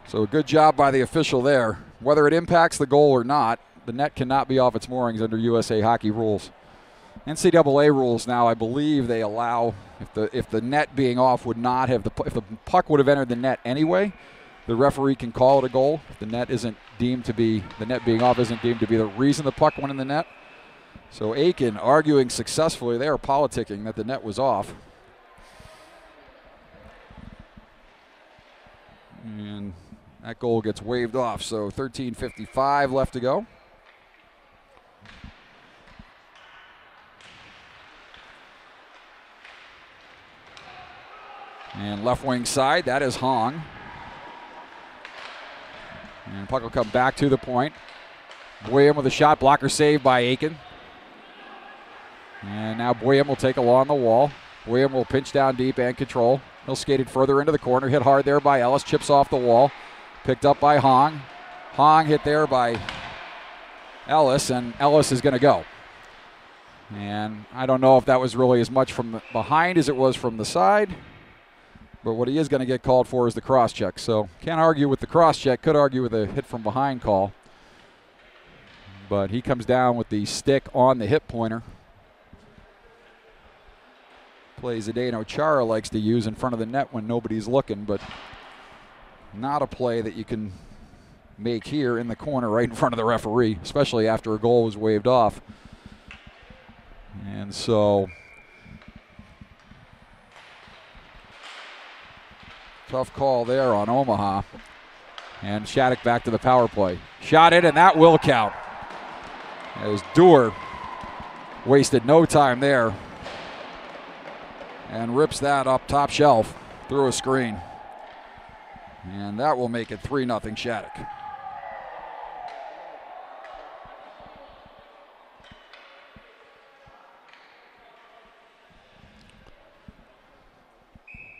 A: So a good job by the official there. Whether it impacts the goal or not, the net cannot be off its moorings under USA hockey rules. NCAA rules now, I believe they allow, if the net being off would not have, if the puck would have entered the net anyway, the referee can call it a goal. If the net being off isn't deemed to be the reason the puck went in the net. So Aiken arguing successfully there, politicking that the net was off. And that goal gets waved off, so 13:55 left to go. And left wing side, that is Hong. And puck will come back to the point. Boyum with a shot, blocker save by Aiken. And now Boyum will take along the wall. Boyum will pinch down deep and control. He'll skate it further into the corner, hit hard there by Ellis, chips off the wall. Picked up by Hong. Hong hit there by Ellis, and Ellis is going to go. And I don't know if that was really as much from behind as it was from the side. But what he is going to get called for is the cross check. So can't argue with the cross check, could argue with a hit from behind call. But he comes down with the stick on the hip pointer. Plays Zdeno Chara likes to use in front of the net when nobody's looking, but not a play that you can make here in the corner right in front of the referee, especially after a goal was waved off. And so tough call there on Omaha. And Shattuck back to the power play. Shot it, and that will count. As Dewar wasted no time there and rips that up top shelf through a screen. And that will make it 3-0 Shattuck.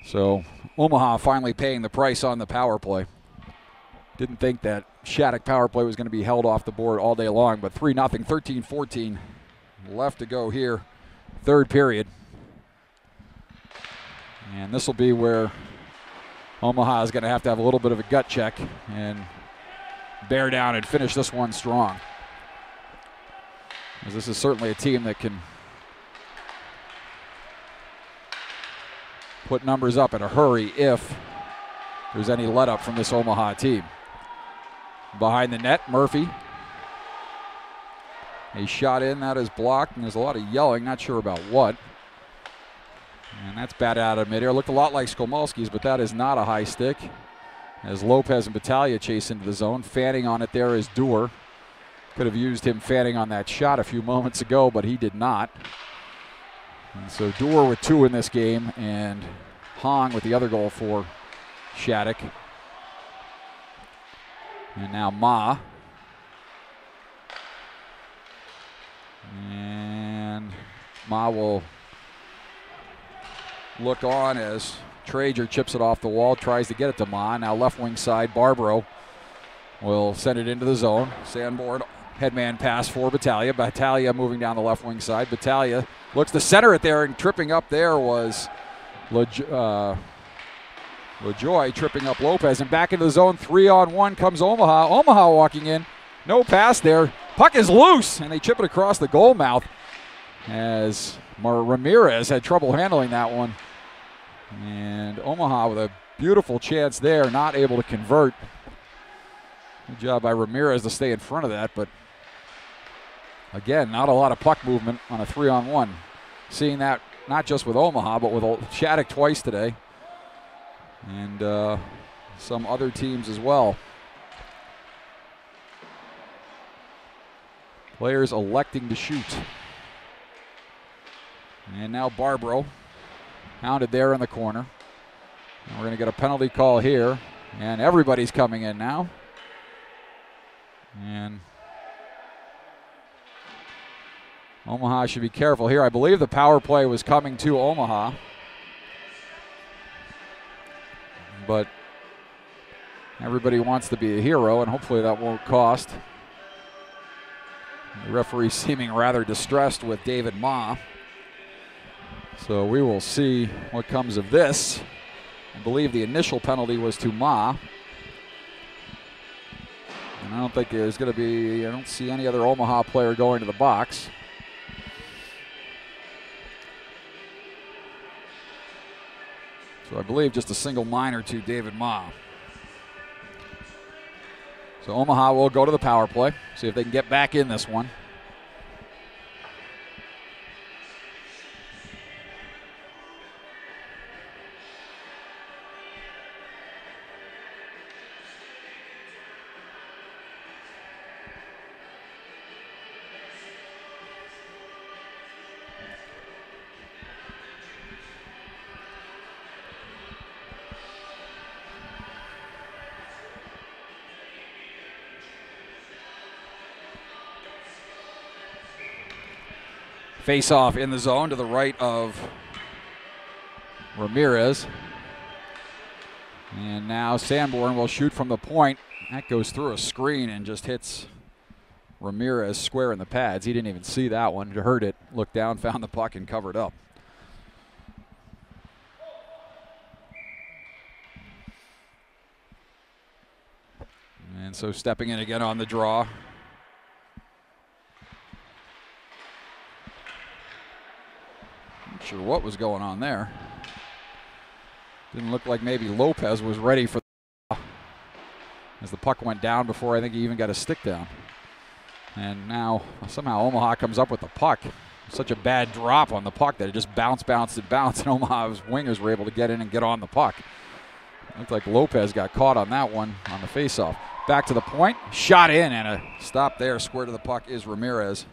A: So Omaha finally paying the price on the power play. Didn't think that Shattuck power play was going to be held off the board all day long, but 3-0, 13-14 left to go here, third period. And this will be where Omaha is going to have a little bit of a gut check and bear down and finish this one strong. As this is certainly a team that can put numbers up in a hurry if there's any let up from this Omaha team. Behind the net, Murphy. A shot in, that is blocked, and there's a lot of yelling, not sure about what. And that's batted out of midair. Looked a lot like Skolmolski's, but that is not a high stick. As Lopez and Battaglia chase into the zone. Fanning on it there is Dewar. Could have used him fanning on that shot a few moments ago, but he did not. And so Dewar with 2 in this game, and Hong with the other goal for Shattuck. And now Ma. And Ma will look on as Traeger chips it off the wall, tries to get it to Ma. Now left wing side, Barbaro will send it into the zone. Sanborn, headman pass for Battaglia. Battaglia moving down the left wing side. Battaglia looks to center it there, and tripping up there was LaJoy tripping up Lopez. And back into the zone, 3-on-1 comes Omaha. Omaha walking in, no pass there. Puck is loose, and they chip it across the goal mouth as Ramirez had trouble handling that one. And Omaha with a beautiful chance there, not able to convert. Good job by Ramirez to stay in front of that, but again, not a lot of puck movement on a 3-on-1. Seeing that not just with Omaha, but with Shattuck twice today. And some other teams as well. Players electing to shoot. And now Barbaro, hounded there in the corner. And we're going to get a penalty call here. And everybody's coming in now. And Omaha should be careful here. I believe the power play was coming to Omaha. but everybody wants to be a hero, and hopefully that won't cost. The referee seeming rather distressed with David Ma. So we will see what comes of this. I believe the initial penalty was to Ma. And I don't think there's going to be, I don't see any other Omaha player going to the box. So I believe just a single minor to David Ma. So Omaha will go to the power play, see if they can get back in this one. Face off in the zone to the right of Ramirez. And now Sanborn will shoot from the point. That goes through a screen and just hits Ramirez square in the pads. He didn't even see that one. He heard it, looked down, found the puck, and covered up. And so stepping in again on the draw. Not sure what was going on there. Didn't look like maybe Lopez was ready for as the puck went down before I think he even got a stick down. And now somehow Omaha comes up with the puck. Such a bad drop on the puck that it just bounced, and Omaha's wingers were able to get in and get on the puck. Looked like Lopez got caught on that one on the faceoff. Back to the point, shot in, and a stop there. Square to the puck is Ramirez.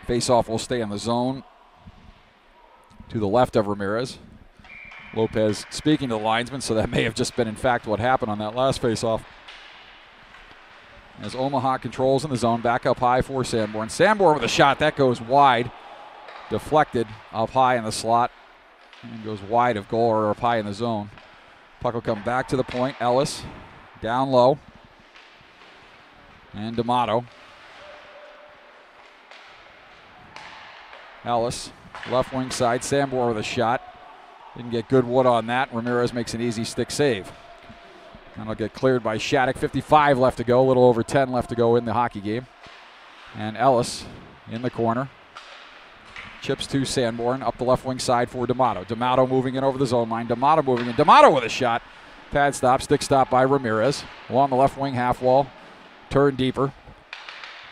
A: Faceoff will stay in the zone to the left of Ramirez. Lopez speaking to the linesman, so that may have just been in fact what happened on that last faceoff. As Omaha controls in the zone, back up high for Sanborn. Sanborn with a shot, that goes wide. Deflected up high in the slot and goes wide of goal or up high in the zone. Puck will come back to the point. Ellis down low. And D'Amato. Ellis, left wing side. Sanborn with a shot. Didn't get good wood on that. Ramirez makes an easy stick save. That'll get cleared by Shattuck. 55 left to go, a little over 10 left to go in the hockey game. And Ellis in the corner. Chips to Sanborn, up the left wing side for D'Amato. D'Amato moving in over the zone line. D'Amato moving in. D'Amato with a shot. Pad stop, stick stop by Ramirez. Along the left wing half wall. Turn deeper.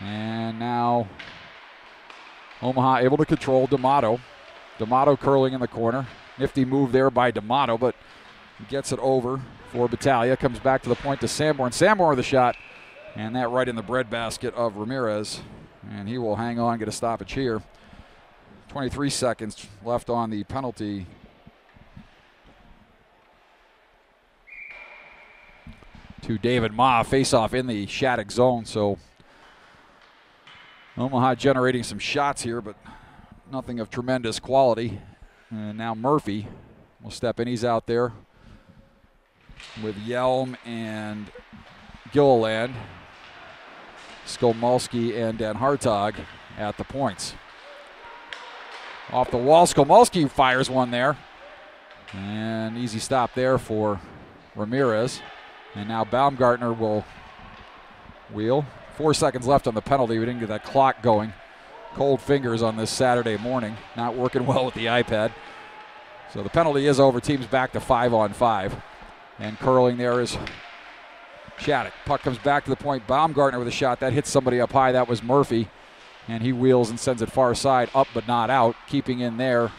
A: And now Omaha able to control D'Amato. D'Amato curling in the corner. Nifty move there by D'Amato, but he gets it over for Battaglia. Comes back to the point to Sanborn. Sanborn with a shot. And that right in the breadbasket of Ramirez. And he will hang on, get a stoppage here. 23 seconds left on the penalty. To David Ma. Face-off in the Shattuck zone. So Omaha generating some shots here, but nothing of tremendous quality. And now Murphy will step in. He's out there with Yelm and Gilliland, Skolmulski and Dan Hartog at the points. Off the wall, Skolmulski fires one there. And easy stop there for Ramirez. And now Baumgartner will wheel. 4 seconds left on the penalty. We didn't get that clock going. Cold fingers on this Saturday morning. Not working well with the iPad. So the penalty is over. Team's back to 5-on-5. And curling there is Shattuck. Puck comes back to the point. Baumgartner with a shot. That hits somebody up high. That was Murphy. And he wheels and sends it far side. Up but not out. Keeping in there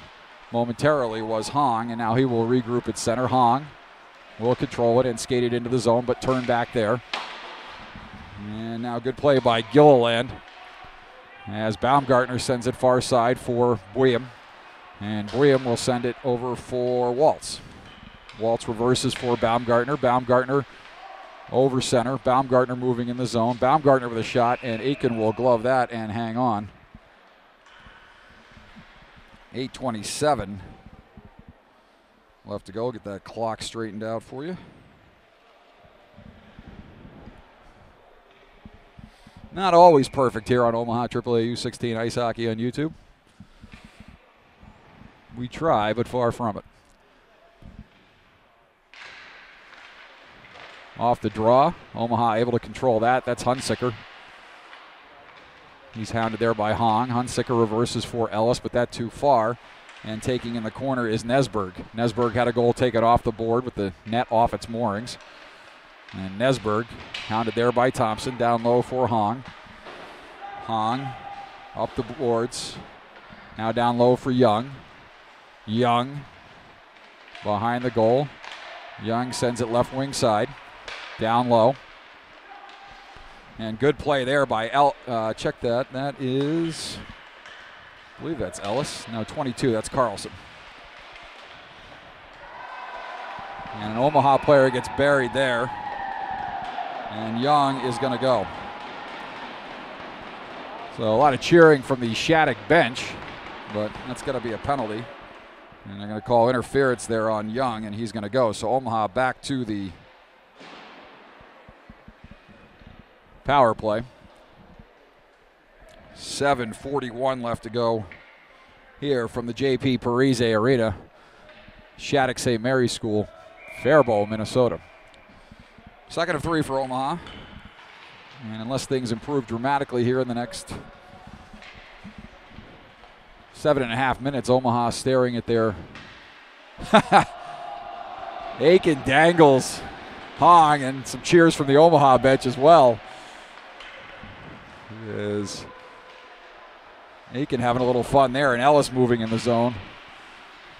A: momentarily was Hong. And now he will regroup at center. Hong will control it and skate it into the zone, but turn back there. And now good play by Gilliland as Baumgartner sends it far side for Bouillon. And Bouillon will send it over for Waltz. Waltz reverses for Baumgartner. Baumgartner over center. Baumgartner moving in the zone. Baumgartner with a shot, and Aiken will glove that and hang on. 8:27 left to go. Get that clock straightened out for you. Not always perfect here on Omaha AAA U16 Ice Hockey on YouTube. We try, but far from it. Off the draw, Omaha able to control that. That's Hunsicker. He's hounded there by Hong. Hunsicker reverses for Ellis, but that too far. And taking in the corner is Nesberg. Nesberg had a goal taken off the board with the net off its moorings. And Nesberg hounded there by Thompson. Down low for Hong. Hong up the boards. Now down low for Young. Young behind the goal. Young sends it left wing side. Down low. And good play there by check that. That is, I believe that's Ellis. No, 22. That's Carlson. And an Omaha player gets buried there. And Young is going to go. So a lot of cheering from the Shattuck bench, but that's going to be a penalty. And they're going to call interference there on Young, and he's going to go. So Omaha back to the power play. 7:41 left to go here from the J.P. Parise Arena. Shattuck St. Mary's School, Faribault, Minnesota. 2nd of 3 for Omaha. And unless things improve dramatically here in the next 7.5 minutes, Omaha staring at their Aiken dangles Hong, and some cheers from the Omaha bench as well. Is Aiken having a little fun there, and Ellis moving in the zone.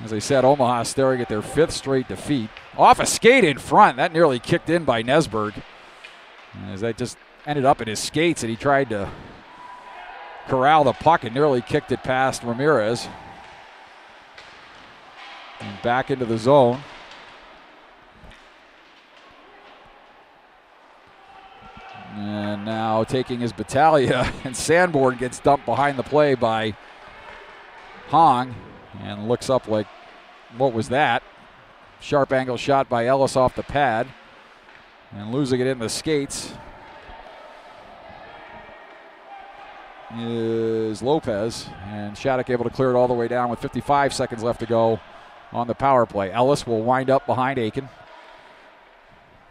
A: As I said, Omaha staring at their 5th straight defeat. Off a skate in front. That nearly kicked in by Nesberg. As that just ended up in his skates, and he tried to corral the puck and nearly kicked it past Ramirez. And back into the zone. And now taking his Battaglia, and Sanborn gets dumped behind the play by Hong and looks up like, what was that? Sharp angle shot by Ellis off the pad and losing it in the skates is Lopez, and Shattuck able to clear it all the way down with 55 seconds left to go on the power play. Ellis will wind up behind Aiken,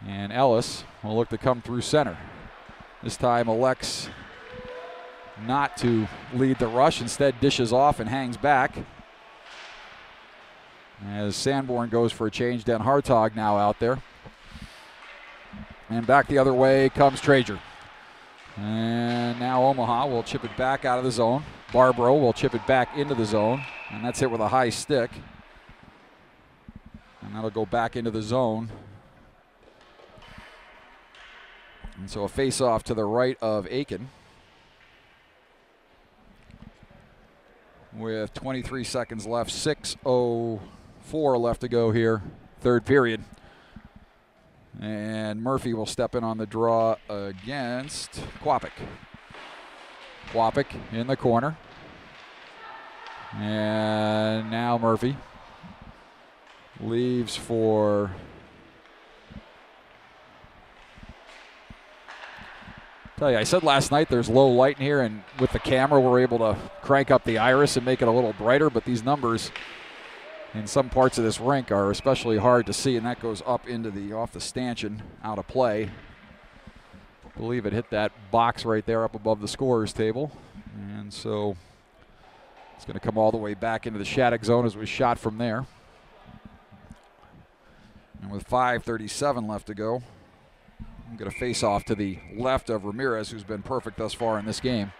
A: and Ellis will look to come through center. This time elects not to lead the rush, instead dishes off and hangs back. As Sanborn goes for a change, Den Hartog now out there. And back the other way comes Trager. And now Omaha will chip it back out of the zone. Barbaro will chip it back into the zone, and that's hit with a high stick. And that'll go back into the zone. And so a face-off to the right of Aiken. With 23 seconds left, 6:04 left to go here, 3rd period. And Murphy will step in on the draw against Quapic. Quapic in the corner. And now Murphy leaves for tell you, I said last night there's low light in here, and with the camera we're able to crank up the iris and make it a little brighter, but these numbers in some parts of this rink are especially hard to see, and that goes up into the off the stanchion, out of play. I believe it hit that box right there up above the scorer's table, and so it's going to come all the way back into the Shattuck zone as we shot from there. And with 5:37 left to go, I'm going to face off to the left of Ramirez, who's been perfect thus far in this game.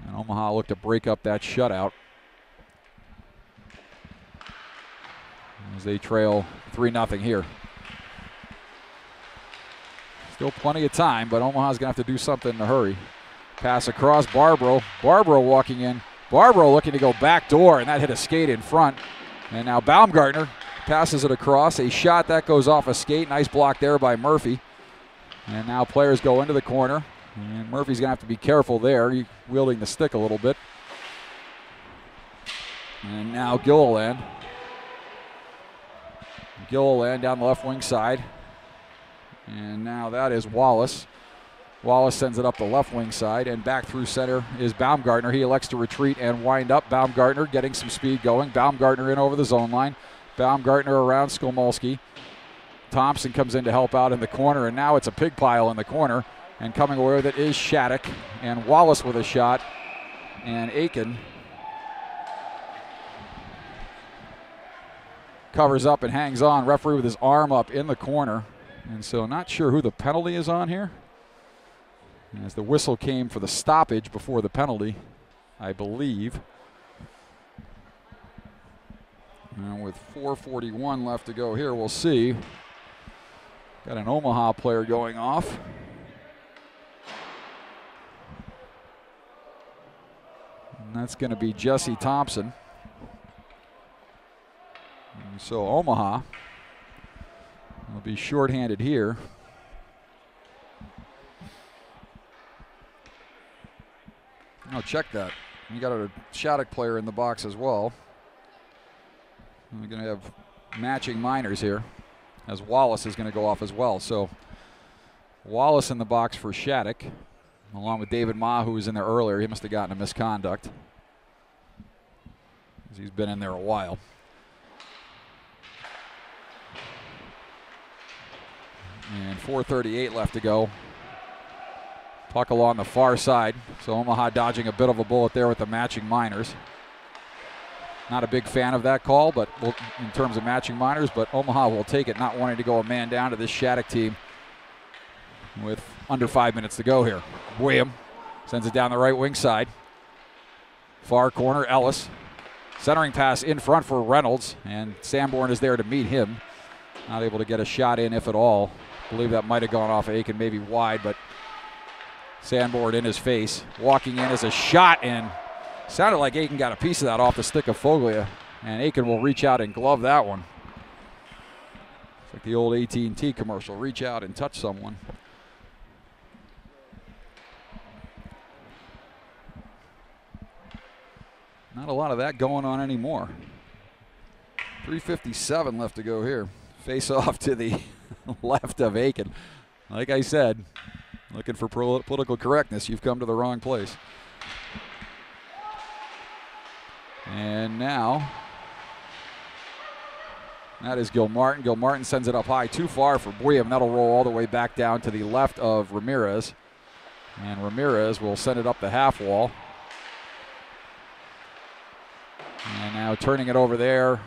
A: And Omaha looked to break up that shutout as they trail 3-0 here. Still plenty of time, but Omaha's going to have to do something in a hurry. Pass across, Barbaro. Barbaro walking in. Barbaro looking to go back door, and that hit a skate in front. And now Baumgartner passes it across. A shot that goes off a skate. Nice block there by Murphy. And now players go into the corner. And Murphy's going to have to be careful there. He's wielding the stick a little bit. And now Gilliland. Gilliland down the left wing side. And now that is Wallace. Wallace sends it up the left wing side, and back through center is Baumgartner. He elects to retreat and wind up. Baumgartner getting some speed going. Baumgartner in over the zone line. Baumgartner around Skolmolski. Thompson comes in to help out in the corner, and now it's a pig pile in the corner. And coming away with it is Shattuck, and Wallace with a shot, and Aiken covers up and hangs on. Referee with his arm up in the corner, and so not sure who the penalty is on here. As the whistle came for the stoppage before the penalty, I believe. And with 4:41 left to go here, we'll see. Got an Omaha player going off. And that's going to be Jesse Thompson. And so Omaha will be shorthanded here. Oh, check that. You got a Shattuck player in the box as well. We're going to have matching minors here, as Wallace is going to go off as well. So Wallace in the box for Shattuck, along with David Ma, who was in there earlier. He must have gotten a misconduct, because he's been in there a while. And 4:38 left to go. Puck along the far side. So Omaha dodging a bit of a bullet there with the matching minors. Not a big fan of that call, but in terms of matching minors, but Omaha will take it, not wanting to go a man down to this Shattuck team with under 5 minutes to go here. William sends it down the right wing side. Far corner, Ellis. Centering pass in front for Reynolds, and Sanborn is there to meet him. Not able to get a shot in, if at all. I believe that might have gone off Aiken, maybe wide, but Sanborn in his face. Walking in as a shot, and sounded like Aiken got a piece of that off the stick of Foglia, and Aiken will reach out and glove that one. It's like the old AT&T commercial, reach out and touch someone. Not a lot of that going on anymore. 3:57 left to go here. Face off to the left of Aiken. Like I said, looking for political correctness, you've come to the wrong place. And now, that is Gilmartin. Gilmartin sends it up high, too far for William. That'll roll all the way back down to the left of Ramirez. And Ramirez will send it up the half wall. And now turning it over there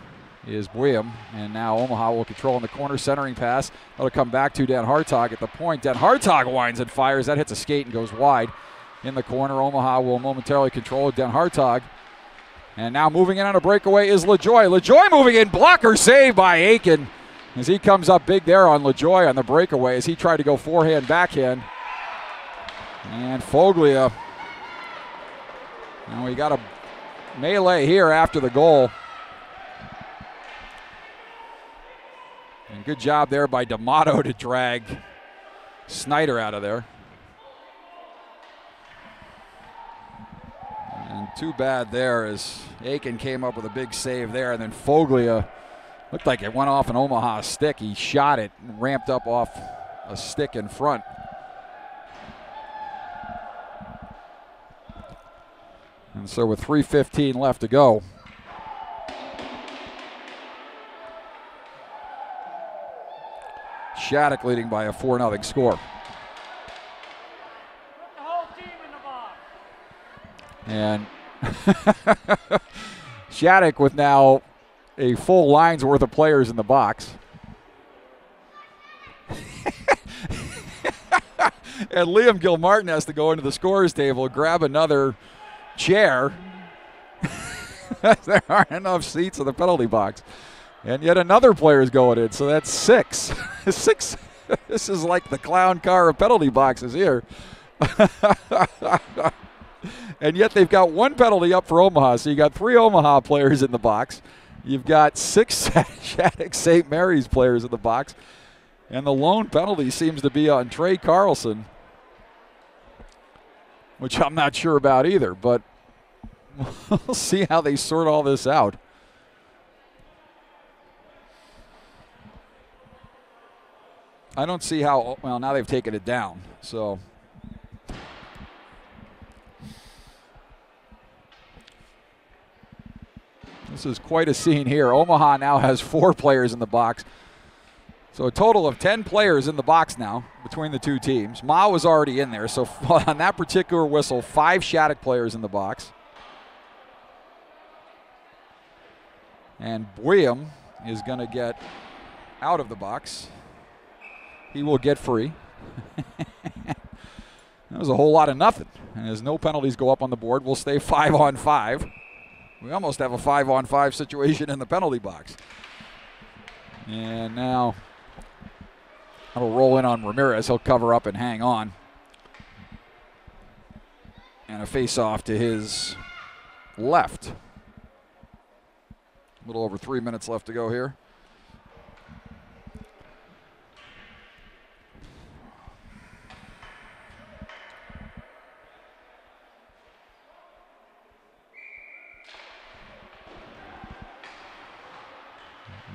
A: is William. And now Omaha will control in the corner, centering pass. That'll come back to Dan Hartog at the point. Dan Hartog winds and fires. That hits a skate and goes wide. In the corner, Omaha will momentarily control it. Dan Hartog. And now moving in on a breakaway is LaJoy. LaJoy moving in, blocker save by Aiken as he comes up big there on LaJoy on the breakaway as he tried to go forehand, backhand. And Foglia. And we got a melee here after the goal. And good job there by D'Amato to drag Snyder out of there. And too bad there as Aiken came up with a big save there, and then Foglia looked like it went off an Omaha stick. He shot it and ramped up off a stick in front. And so with 3:15 left to go, Shattuck leading by a 4-0 score. And Shattuck with now a full line's worth of players in the box. And Liam Gilmartin has to go into the scorer's table, grab another chair. There aren't enough seats in the penalty box. And yet another player is going in, so that's 6. 6. This is like the clown car of penalty boxes here. And yet they've got one penalty up for Omaha. So you got 3 Omaha players in the box. You've got 6 Shattuck St. Mary's players in the box. And the lone penalty seems to be on Trey Carlson, which I'm not sure about either, but we'll see how they sort all this out. I don't see how, well, now they've taken it down, so. This is quite a scene here. Omaha now has 4 players in the box. So a total of 10 players in the box now between the two teams. Ma was already in there, so on that particular whistle, 5 Shattuck players in the box. And William is going to get out of the box. He will get free. That was a whole lot of nothing. And as no penalties go up on the board, we'll stay 5-on-5. We almost have a 5-on-5 situation in the penalty box. And now that'll roll in on Ramirez. He'll cover up and hang on. And a face-off to his left. A little over 3 minutes left to go here.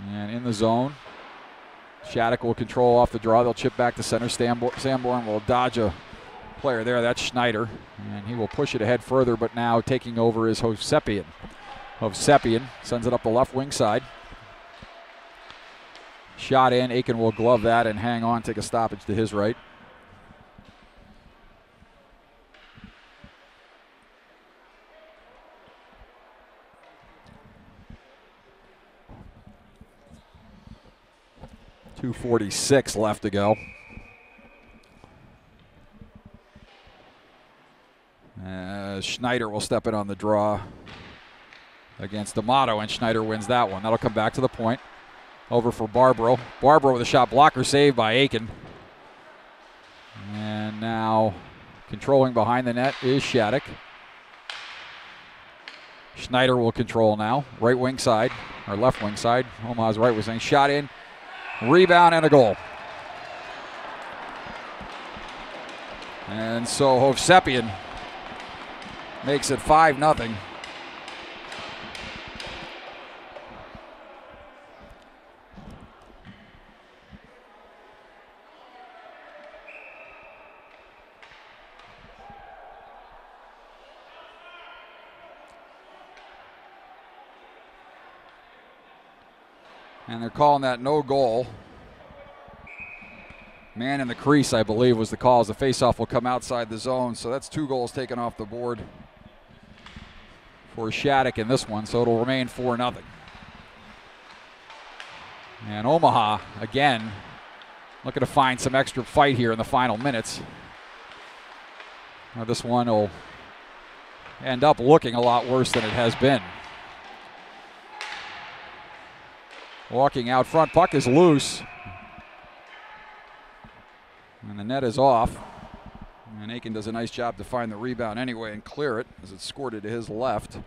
A: And in the zone, Shattuck will control off the draw. They'll chip back to center. Sanborn will dodge a player there. That's Schneider. And he will push it ahead further, but now taking over is Hovsepian. Hovsepian sends it up the left wing side. Shot in. Aiken will glove that and hang on, take a stoppage to his right. .246 left to go. Schneider will step in on the draw against D'Amato, and Schneider wins that one. That'll come back to the point. Over for Barbaro. Barbaro with a shot blocker saved by Aiken. And now controlling behind the net is Shattuck. Schneider will control now. Right wing side, or left wing side. Omaha's right wing. Shot in. Rebound and a goal. And so Hovsepian makes it 5-0. And they're calling that no goal. Man in the crease, I believe, was the call, as the faceoff will come outside the zone. So that's 2 goals taken off the board for Shattuck in this one, so it'll remain 4-0. And Omaha, again, looking to find some extra fight here in the final minutes. Now this one will end up looking a lot worse than it has been. Walking out front, puck is loose. And the net is off. And Aiken does a nice job to find the rebound anyway and clear it as it's squirted to his left.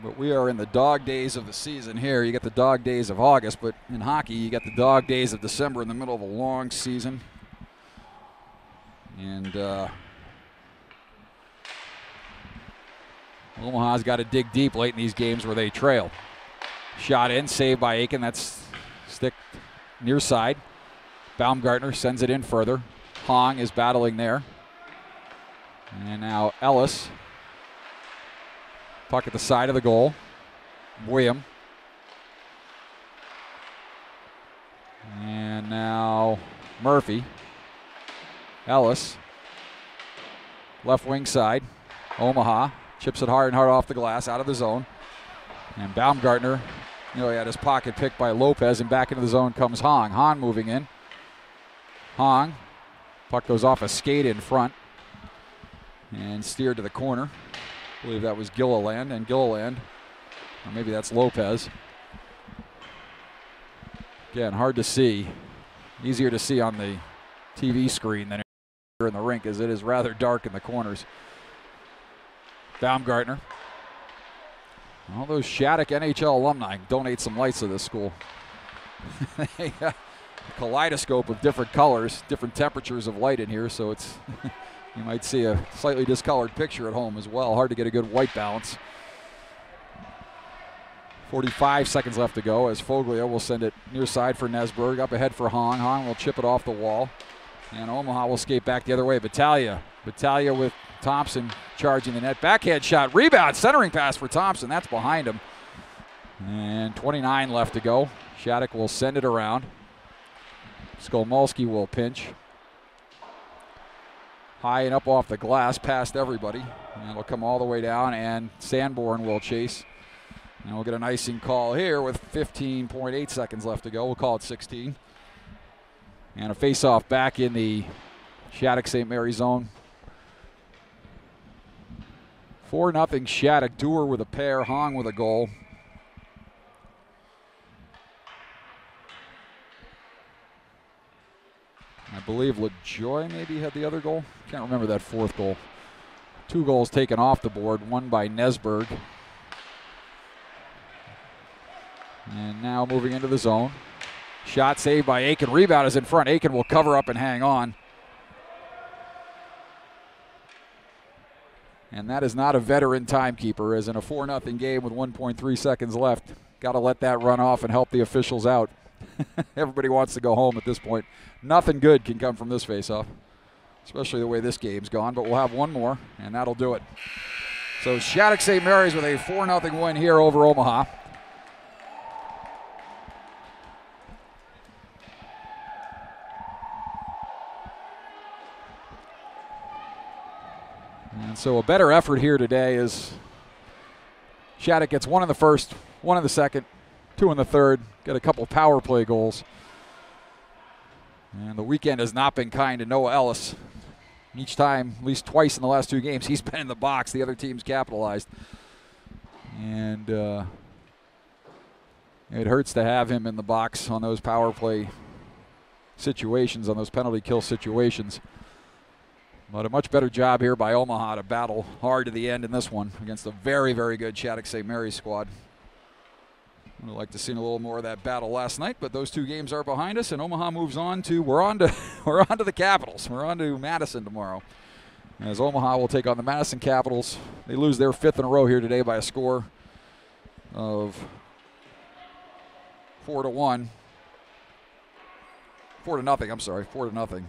A: But we are in the dog days of the season here. You get the dog days of August, but in hockey you get the dog days of December in the middle of a long season. And Omaha's got to dig deep late in these games where they trail. Shot in, saved by Aiken. That's stick near side. Baumgartner sends it in further. Hong is battling there. And now Ellis. Puck at the side of the goal. William. And now Murphy. Ellis. Left wing side. Omaha. Chips it hard and hard off the glass, out of the zone. And Baumgartner, he had his pocket picked by Lopez, and back into the zone comes Hong. Hong moving in. Hong. Puck goes off a skate in front and steered to the corner. I believe that was Gilliland, and Gilliland, or maybe that's Lopez. Again, hard to see. Easier to see on the TV screen than here in the rink, as it is rather dark in the corners. Baumgartner All those Shattuck NHL alumni donate some lights to this school. A kaleidoscope of different colors, different temperatures of light in here, so it's you might see a slightly discolored picture at home as well. Hard to get a good white balance. 45 seconds left to go as Foglia will send it near side for Nesberg. Up ahead for Hong. Hong will chip it off the wall. And Omaha will skate back the other way. Battaglia with Thompson charging the net. Backhand shot, rebound, centering pass for Thompson. That's behind him. And 29 left to go. Shattuck will send it around. Skolmolski will pinch. High and up off the glass, past everybody. And it'll come all the way down, and Sanborn will chase. And we'll get an icing call here with 15.8 seconds left to go. We'll call it 16. And a face-off back in the Shattuck St. Mary zone. 4-0 Shattuck. Dewar with a pair, Hong with a goal. I believe LaJoy maybe had the other goal. Can't remember that fourth goal. 2 goals taken off the board, one by Nesberg. And now moving into the zone. Shot saved by Aiken. Rebound is in front. Aiken will cover up and hang on. And that is not a veteran timekeeper, as in a 4-0 game with 1.3 seconds left. Got to let that run off and help the officials out. Everybody wants to go home at this point. Nothing good can come from this faceoff, especially the way this game's gone. But we'll have one more, and that'll do it. So Shattuck St. Mary's with a 4-0 win here over Omaha. And so a better effort here today is Shattuck gets 1 in the first, 1 in the second, 2 in the third, get a couple power play goals. And the weekend has not been kind to Noah Ellis. Each time, at least twice in the last 2 games, he's been in the box. The other team's capitalized. And it hurts to have him in the box on those power play situations, on those penalty kill situations. But a much better job here by Omaha to battle hard to the end in this one against a very, very good Shattuck St. Mary's squad. I'd like to see a little more of that battle last night, but those 2 games are behind us, and Omaha moves on to we're on to the Capitals. We're on to Madison tomorrow, as Omaha will take on the Madison Capitals. They lose their 5th in a row here today by a score of 4-1. 4-0. I'm sorry, 4-0.